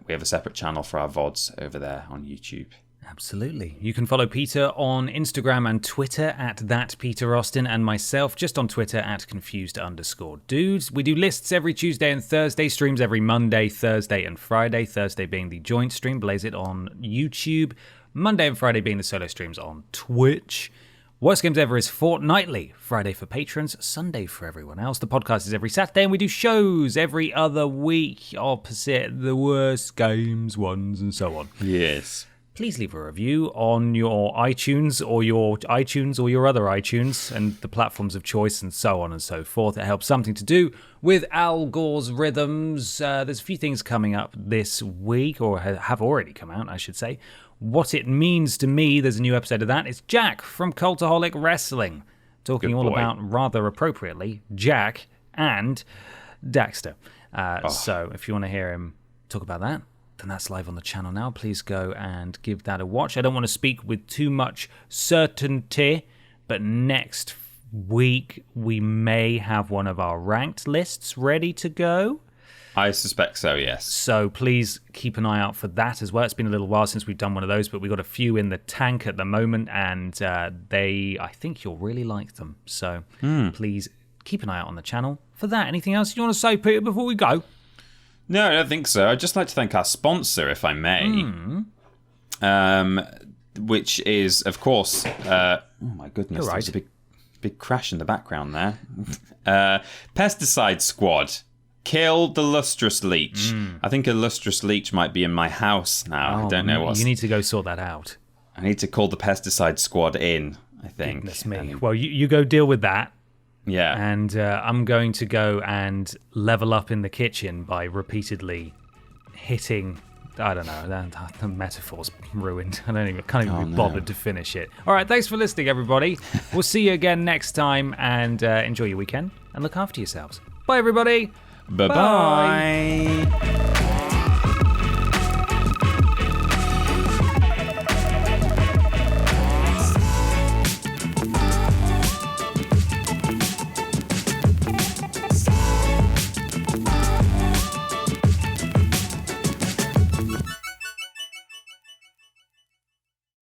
We have a separate channel for our VODs over there on YouTube. Absolutely. You can follow Peter on Instagram and Twitter at @ThatPeterAustin, and myself just on Twitter at @confused_dudes. We do lists every Tuesday and Thursday, streams every Monday, Thursday and Friday. Thursday being the joint stream, Blaze It on YouTube. Monday and Friday being the solo streams on Twitch. Worst Games Ever is fortnightly. Friday for patrons, Sunday for everyone else. The podcast is every Saturday, and we do shows every other week opposite the worst games ones and so on. Yes. Please leave a review on your iTunes or your other iTunes and the platforms of choice and so on and so forth. It helps something to do with Al Gore's Rhythms. There's a few things coming up this week, or have already come out, I should say. What It Means to Me, there's a new episode of that. It's Jack from Cultaholic Wrestling, talking all about, rather appropriately, Jack and Daxter. So if you want to hear him talk about that, then that's live on the channel now. Please go and give that a watch. I don't want to speak with too much certainty, but next week we may have one of our ranked lists ready to go. I suspect so, yes. So please keep an eye out for that as well. It's been a little while since we've done one of those, but we've got a few in the tank at the moment, and I think you'll really like them. So please keep an eye out on the channel for that. Anything else you want to say, Peter, before we go? No, I don't think so. I'd just like to thank our sponsor, if I may, which is, of course, oh my goodness, there's a big crash in the background there. Pesticide Squad. Kill the lustrous leech. I think a lustrous leech might be in my house now. I don't know what. You need to go sort that out. I need to call the Pesticide Squad in, I think. Goodness me. Well, you go deal with that. Yeah. And I'm going to go and level up in the kitchen by repeatedly hitting. I don't know. The metaphor's ruined. Can't even be bothered to finish it. All right. Thanks for listening, everybody. We'll see you again next time, and enjoy your weekend and look after yourselves. Bye, everybody. Bye-bye.